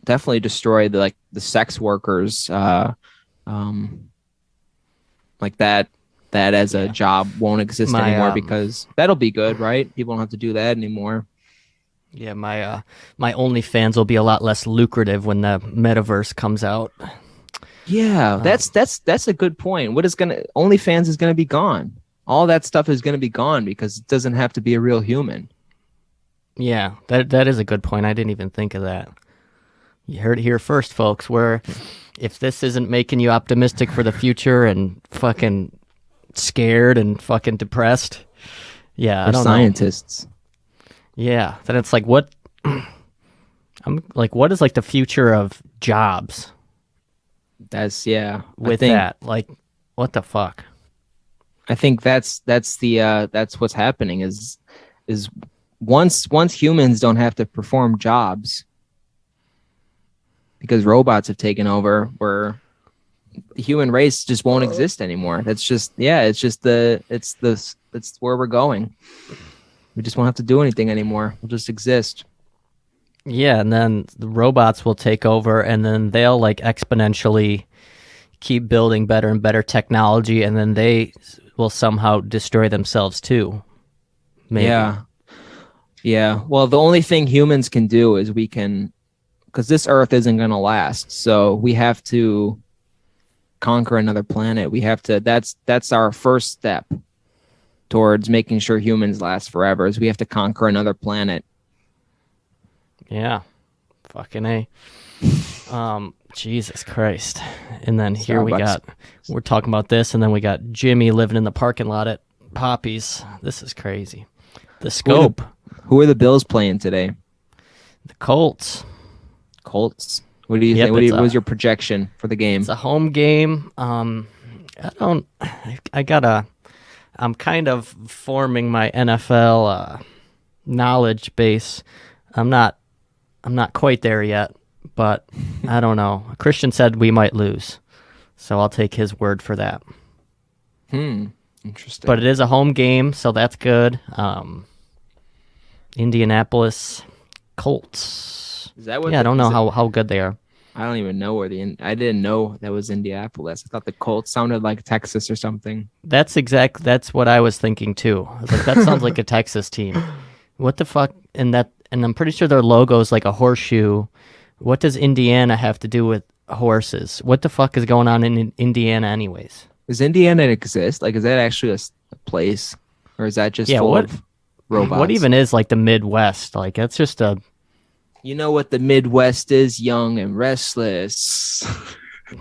definitely destroy the sex workers, like that as a job won't exist anymore, because that'll be good, right? People don't have to do that anymore. Yeah, my OnlyFans will be a lot less lucrative when the metaverse comes out. Yeah, that's a good point. OnlyFans is gonna be gone. All that stuff is gonna be gone because it doesn't have to be a real human. Yeah, that is a good point. I didn't even think of that. You heard it here first, folks. Where if this isn't making you optimistic for the future and fucking scared and fucking depressed, I don't scientists. know. Yeah, then it's like what what is like the future of jobs? That's that, like, what the fuck? I think that's what's happening is once humans don't have to perform jobs because robots have taken over, where the human race just won't exist anymore. That's just it's where we're going. We just won't have to do anything anymore. We'll just exist. Yeah, and then the robots will take over, and then they'll like exponentially keep building better and better technology, and then they will somehow destroy themselves too. Maybe. Yeah. Well, the only thing humans can do is because this Earth isn't going to last, so we have to conquer another planet. We have to. That's our first step towards making sure humans last forever. Is we have to conquer another planet. Yeah, fucking A. Jesus Christ. And then here we're talking about this, and then we got Jimmy living in the parking lot at Poppy's. This is crazy. The scope. Who are the Bills playing today? The Colts. What do you think? What was your projection for the game? It's a home game. I'm kind of forming my NFL knowledge base. I'm not quite there yet, but I don't know. Christian said we might lose, so I'll take his word for that. Interesting. But it is a home game, so that's good. Indianapolis Colts. Is that what? Yeah, I don't know how good they are. I don't even know where I didn't know that was Indianapolis. I thought the Colts sounded like Texas or something. That's what I was thinking too. I was like, that sounds like a Texas team. What the fuck? And I'm pretty sure their logo is like a horseshoe. What does Indiana have to do with horses? What the fuck is going on in Indiana anyways? Does Indiana exist? Like, is that actually a place? Or is that just full of robots? What even is like the Midwest? Like, that's just a... You know what the Midwest is? Young and restless.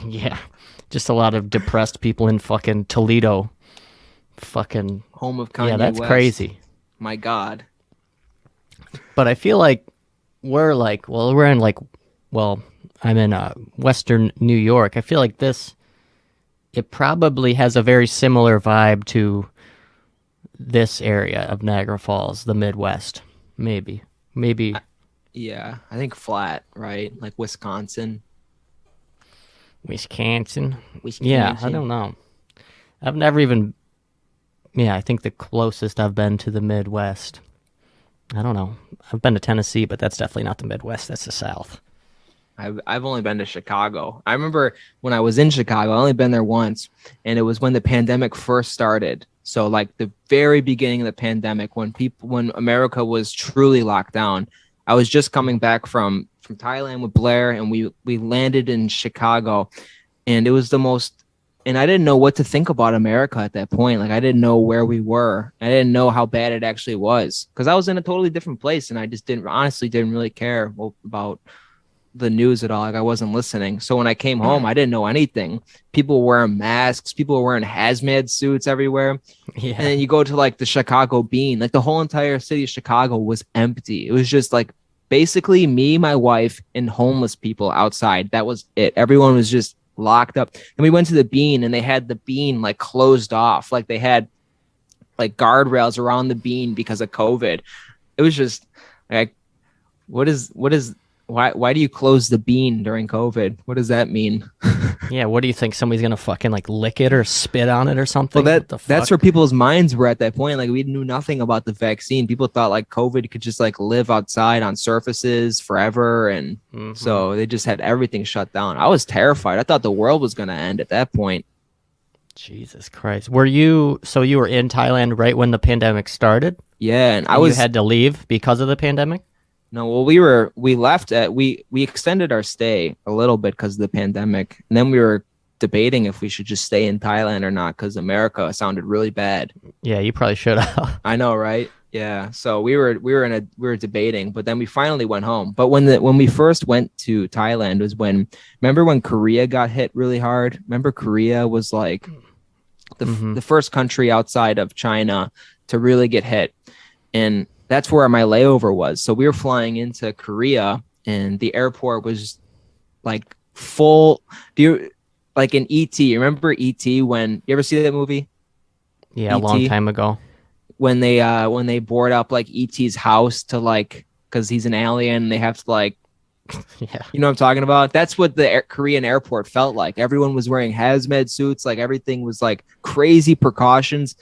Yeah. Just a lot of depressed people in fucking Toledo. Fucking... Home of Kanye Yeah, that's West. crazy. My God. But I feel like we're in I'm in Western New York. I feel like it probably has a very similar vibe to this area of Niagara Falls, the Midwest. Maybe. Yeah, I think flat, right? Like Wisconsin. Wisconsin. Wisconsin. Yeah, I don't know. I've never even. Yeah, I think the closest I've been to the Midwest. I don't know. I've been to Tennessee, but that's definitely not the Midwest. That's the South. I've only been to Chicago. I remember when I was in Chicago, I only been there once, and it was when the pandemic first started. So like the very beginning of the pandemic, when America was truly locked down. I was just coming back from Thailand with Blair, and we landed in Chicago, and it was the most. And I didn't know what to think about America at that point. Like I didn't know where we were. I didn't know how bad it actually was because I was in a totally different place, and I just didn't really care about the news at all. Like I wasn't listening. So when I came home, I didn't know anything. People were wearing masks. People were wearing hazmat suits everywhere. Yeah. And then you go to like the Chicago Bean, like the whole entire city of Chicago was empty. It was just like basically me, my wife, and homeless people outside. That was it. Everyone was just locked up. And we went to the Bean, and they had the Bean like closed off. Like they had like guardrails around the Bean because of COVID. It was just like, why do you close the Bean during COVID? What does that mean? Yeah, what do you think? Somebody's gonna fucking like lick it or spit on it or something? Well, that's where people's minds were at that point. Like we knew nothing about the vaccine. People thought like COVID could just like live outside on surfaces forever, and so they just had everything shut down. I was terrified. I thought the world was gonna end at that point. Jesus Christ. You were in Thailand right when the pandemic started? Yeah, and you had to leave because of the pandemic? No, well, we left we extended our stay a little bit because of the pandemic, and then we were debating if we should just stay in Thailand or not because America sounded really bad. Yeah, you probably should have. I know, right? Yeah. So we were debating, but then we finally went home. But when we first went to Thailand was remember when Korea got hit really hard? Remember Korea was like the first country outside of China to really get hit, and that's where my layover was. So we were flying into Korea, and the airport was like full. Like in E.T. Remember E.T. when you ever see that movie? Yeah, E.T.? A long time ago. When they board up like E.T.'s house to like, because he's an alien, they have to like, yeah, you know what I'm talking about? That's what the Korean airport felt like. Everyone was wearing hazmat suits. Like everything was like crazy precautions.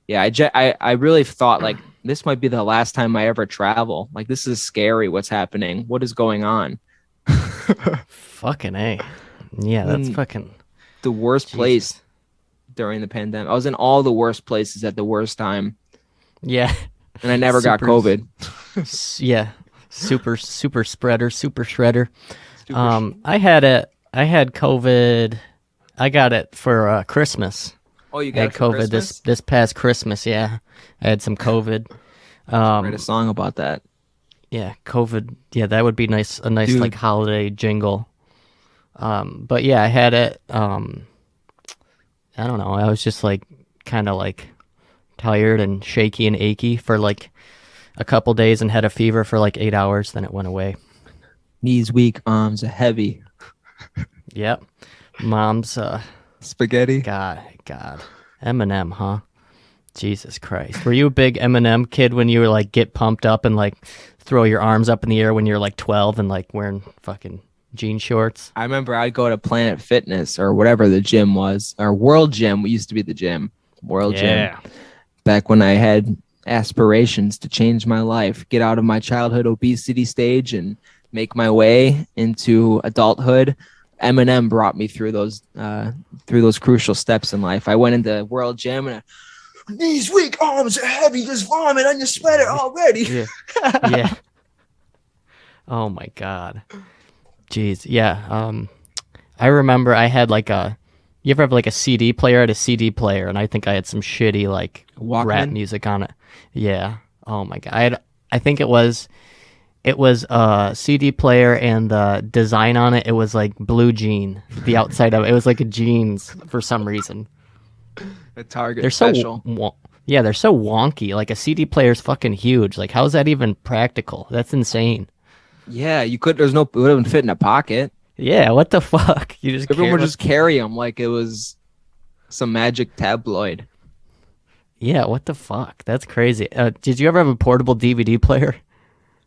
Yeah, I really thought like this might be the last time I ever travel. Like this is scary. What's happening? What is going on? Fucking A. Yeah, that's fucking the worst place during the pandemic. I was in all the worst places at the worst time. Yeah. And I never got COVID. Yeah. Super spreader, super shredder. I had COVID. I got it for Christmas. Oh, you got COVID this past Christmas. Yeah, I had some COVID. Write a song about that. Yeah, COVID. Yeah, that would be nice. A nice like holiday jingle. But yeah, I had it. I don't know. I was just like kind of like tired and shaky and achy for like a couple days and had a fever for like 8 hours. Then it went away. Knees weak, arms are heavy. Yep. Mom's spaghetti. God. Eminem, huh? Jesus Christ. Were you a big Eminem kid when you were like get pumped up and like throw your arms up in the air when you're like 12 and like wearing fucking jean shorts? I remember I'd go to Planet Fitness or whatever the gym was, or World Gym. We used to be the gym. Gym. Back when I had aspirations to change my life, get out of my childhood obesity stage and make my way into adulthood. Eminem brought me through those crucial steps in life. I went into World Gym and knees weak, arms are heavy, just vomit on your sweater already. Yeah. Oh my God. Jeez. Yeah. I remember I had like you ever have like a CD player? I had a CD player, and I think I had some shitty like Walkman? rap music on it. Yeah. Oh my God. I think it was a CD player, and the design on it was like blue jean. The outside of it was like a jeans for some reason. A Target they're special. Yeah, they're so wonky. Like a CD player's fucking huge. Like how is that even practical? That's insane. Yeah, you could. It wouldn't fit in a pocket. Yeah, what the fuck? You just Everyone would just carry them like it was some magic tabloid. Yeah, what the fuck? That's crazy. Did you ever have a portable DVD player?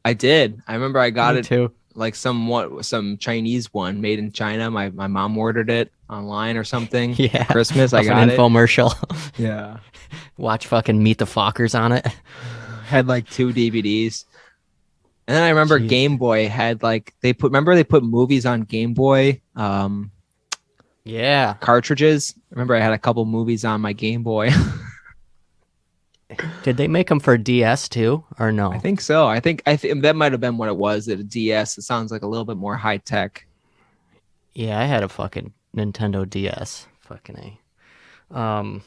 I did. I remember I got Me it too. like some Chinese one made in China. My mom ordered it online or something for Yeah, Christmas. I of an got it. infomercial. Yeah. Watch fucking Meet the Fockers on it. Had like 2 DVDs. And then I remember Jeez. Game Boy had like they put movies on Game Boy Yeah. cartridges. I remember I had a couple movies on my Game Boy. Did they make them for DS too, or no? I think so. I think that might have been what it was. At a DS, it sounds like a little bit more high tech. Yeah, I had a fucking Nintendo DS. Fucking A.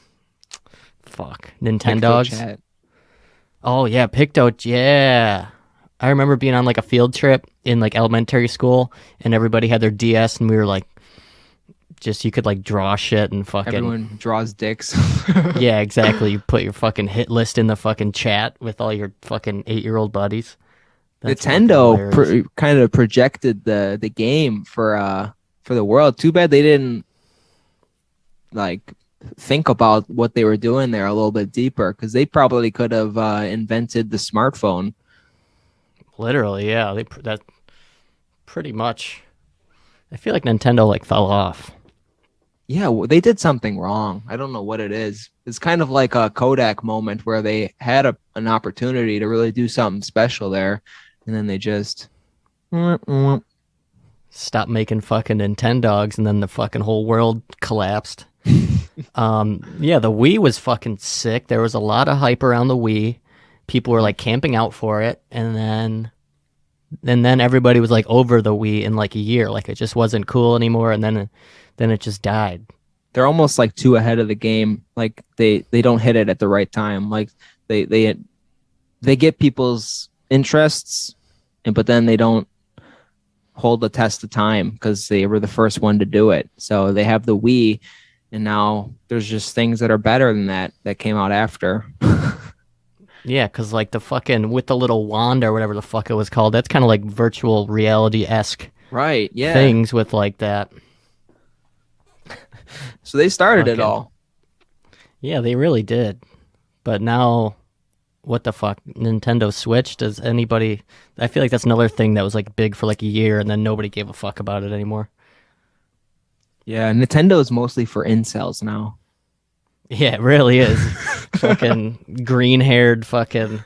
Fuck. Nintendogs. Chat. Oh yeah, Picto. Yeah. I remember being on like a field trip in like elementary school and everybody had their DS and we were like just you could like draw shit and fucking Everyone draws dicks. Yeah, exactly. You put your fucking hit list in the fucking chat with all your fucking 8-year-old buddies. That's Nintendo kind of projected the game for the world. Too bad they didn't like think about what they were doing there a little bit deeper because they probably could have invented the smartphone. Literally, yeah. That pretty much. I feel like Nintendo like fell off. Yeah, they did something wrong. I don't know what it is. It's kind of like a Kodak moment where they had an opportunity to really do something special there, and then they just Stop making fucking Nintendogs, and then the fucking whole world collapsed. Yeah, the Wii was fucking sick. There was a lot of hype around the Wii. People were like camping out for it, and then everybody was like over the Wii in like a year. Like it just wasn't cool anymore, and then it just died. They're almost like too ahead of the game. Like they don't hit it at the right time. Like they get people's interests, but then they don't hold the test of time because they were the first one to do it. So they have the Wii, and now there's just things that are better than that came out after. Yeah, because like the fucking with the little wand or whatever the fuck it was called, that's kind of like virtual reality-esque Right, yeah. things with like that. So they started it all. Yeah, they really did. But now, what the fuck? Nintendo Switch? Does anybody... I feel like that's another thing that was like big for like a year and then nobody gave a fuck about it anymore. Yeah, Nintendo is mostly for incels now. Yeah, it really is. Fucking green-haired fucking...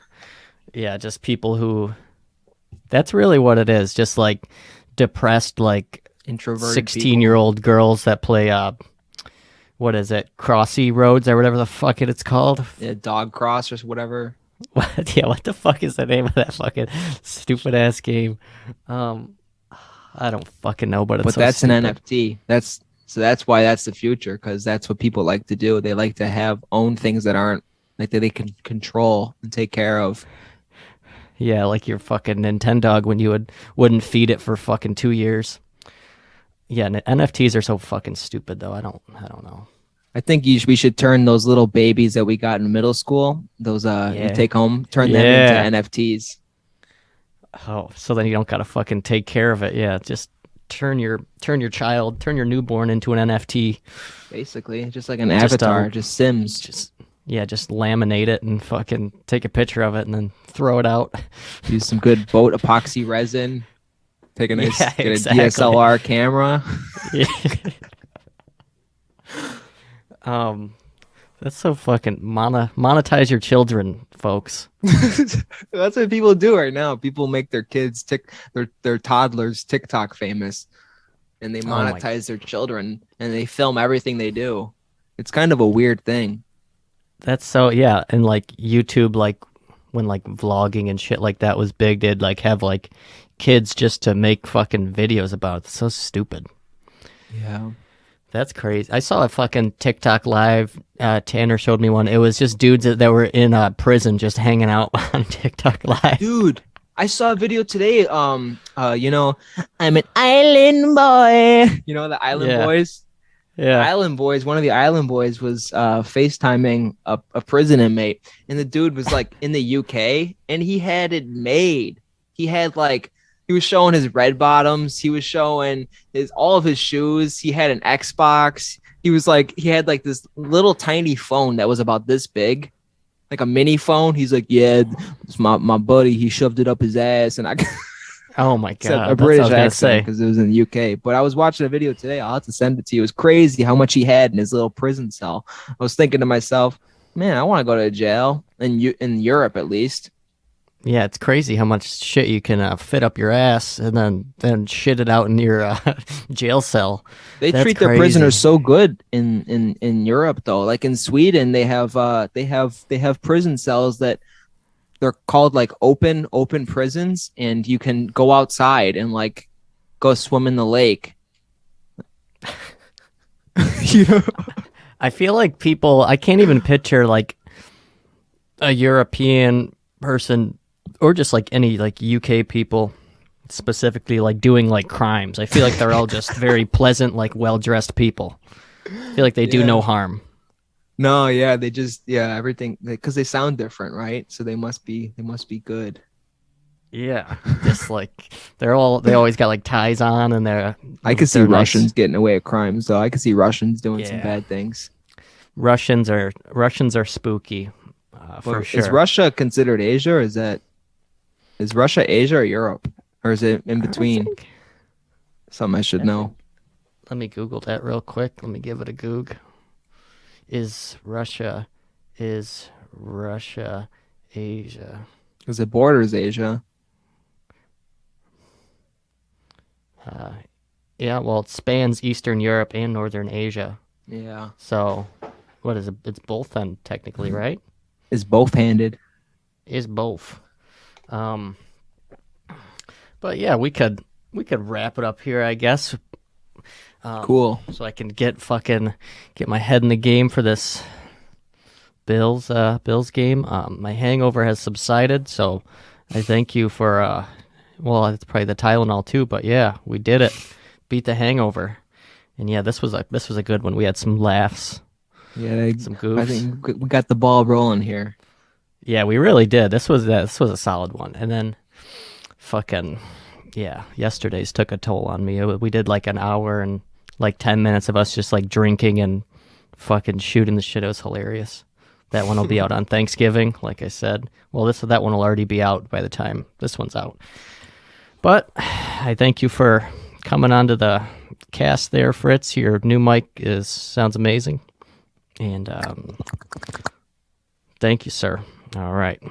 Yeah, just people who... That's really what it is. Just like depressed, like introverted 16-year-old girls that play... what is it? Crossy Roads or whatever the fuck it's called? Yeah, Dog Cross or whatever. What? Yeah, what the fuck is the name of that fucking stupid ass game? I don't fucking know, but it's so that's stupid. an NFT. That's why that's the future, because that's what people like to do. They like to own things that aren't like that they can control and take care of. Yeah, like your fucking Nintendo when you wouldn't feed it for fucking 2 years. Yeah, NFTs are so fucking stupid though. I don't know. I think we should turn those little babies that we got in middle school, those you take home, turn them into NFTs. Oh, so then you don't gotta fucking take care of it. Yeah, just turn your newborn into an NFT. Basically, just like an avatar, just Sims. Just laminate it and fucking take a picture of it and then throw it out. Use some good boat epoxy resin. Take a nice exactly. Get a DSLR camera. That's so fucking monetize your children, folks. That's what people do right now. People make their kids their toddlers TikTok famous, and they monetize their children and they film everything they do. It's kind of a weird thing. That's so and like YouTube, like when like vlogging and shit like that was big, they'd like have like kids just to make fucking videos about it. It's so stupid. Yeah. That's crazy. I saw a fucking TikTok live. Tanner showed me one. It was just dudes that were in prison just hanging out on TikTok live. Dude, I saw a video today. I'm an island boy. You know the Island Boys? Yeah. Island Boys. One of the Island Boys was FaceTiming a prison inmate, and the dude was like in the UK, and he had it made. He had like He was showing his red bottoms. He was showing all of his shoes. He had an Xbox. He had like this little tiny phone that was about this big, like a mini phone. He's like, yeah, it's my buddy. He shoved it up his ass, and I Oh my said god, a that's what I British was gonna accent say. because it was in the UK. But I was watching a video today. I'll have to send it to you. It was crazy how much he had in his little prison cell. I was thinking to myself, man, I want to go to jail in Europe at least. Yeah, it's crazy how much shit you can fit up your ass and then shit it out in your jail cell. They That's treat their crazy. prisoners so good in Europe though. Like in Sweden, they have prison cells that they're called like open prisons, and you can go outside and like go swim in the lake. You know? I feel like I can't even picture like a European person or just like any like UK people specifically like doing like crimes. I feel like they're all just very pleasant, like well-dressed people. I feel like they do no harm. No, yeah, they just everything because they sound different, right? So they must be good. Yeah, just like they always got like ties on, and I could see they're nice. Russians getting away with crimes, though. I could see Russians doing some Yeah. bad things. Russians are spooky, for sure. Is Russia considered Asia, or is Russia Asia or Europe, or is it in between? Something I should know. Let me Google that real quick. Let me give it a goog. Is Russia Asia? Because it borders Asia. Yeah, well, it spans Eastern Europe and Northern Asia. Yeah, So, what is it? It's both then, technically, right? is both handed. Is both. But yeah, we could wrap it up here, I guess. Cool. So I can get my head in the game for this Bills game. My hangover has subsided, so I thank you for well, it's probably the Tylenol too, but yeah, we did it. Beat the hangover. And yeah, this was a good one. We had some laughs. Yeah, Some goofs. I think we got the ball rolling here. Yeah, we really did. This was a solid one. And then yesterday's took a toll on me. We did like an hour and like 10 minutes of us just like drinking and fucking shooting the shit. It was hilarious. That one will be out on Thanksgiving, like I said. Well, that one will already be out by the time this one's out. But I thank you for coming onto the cast there, Fritz. Your new mic sounds amazing. And thank you, sir. All right.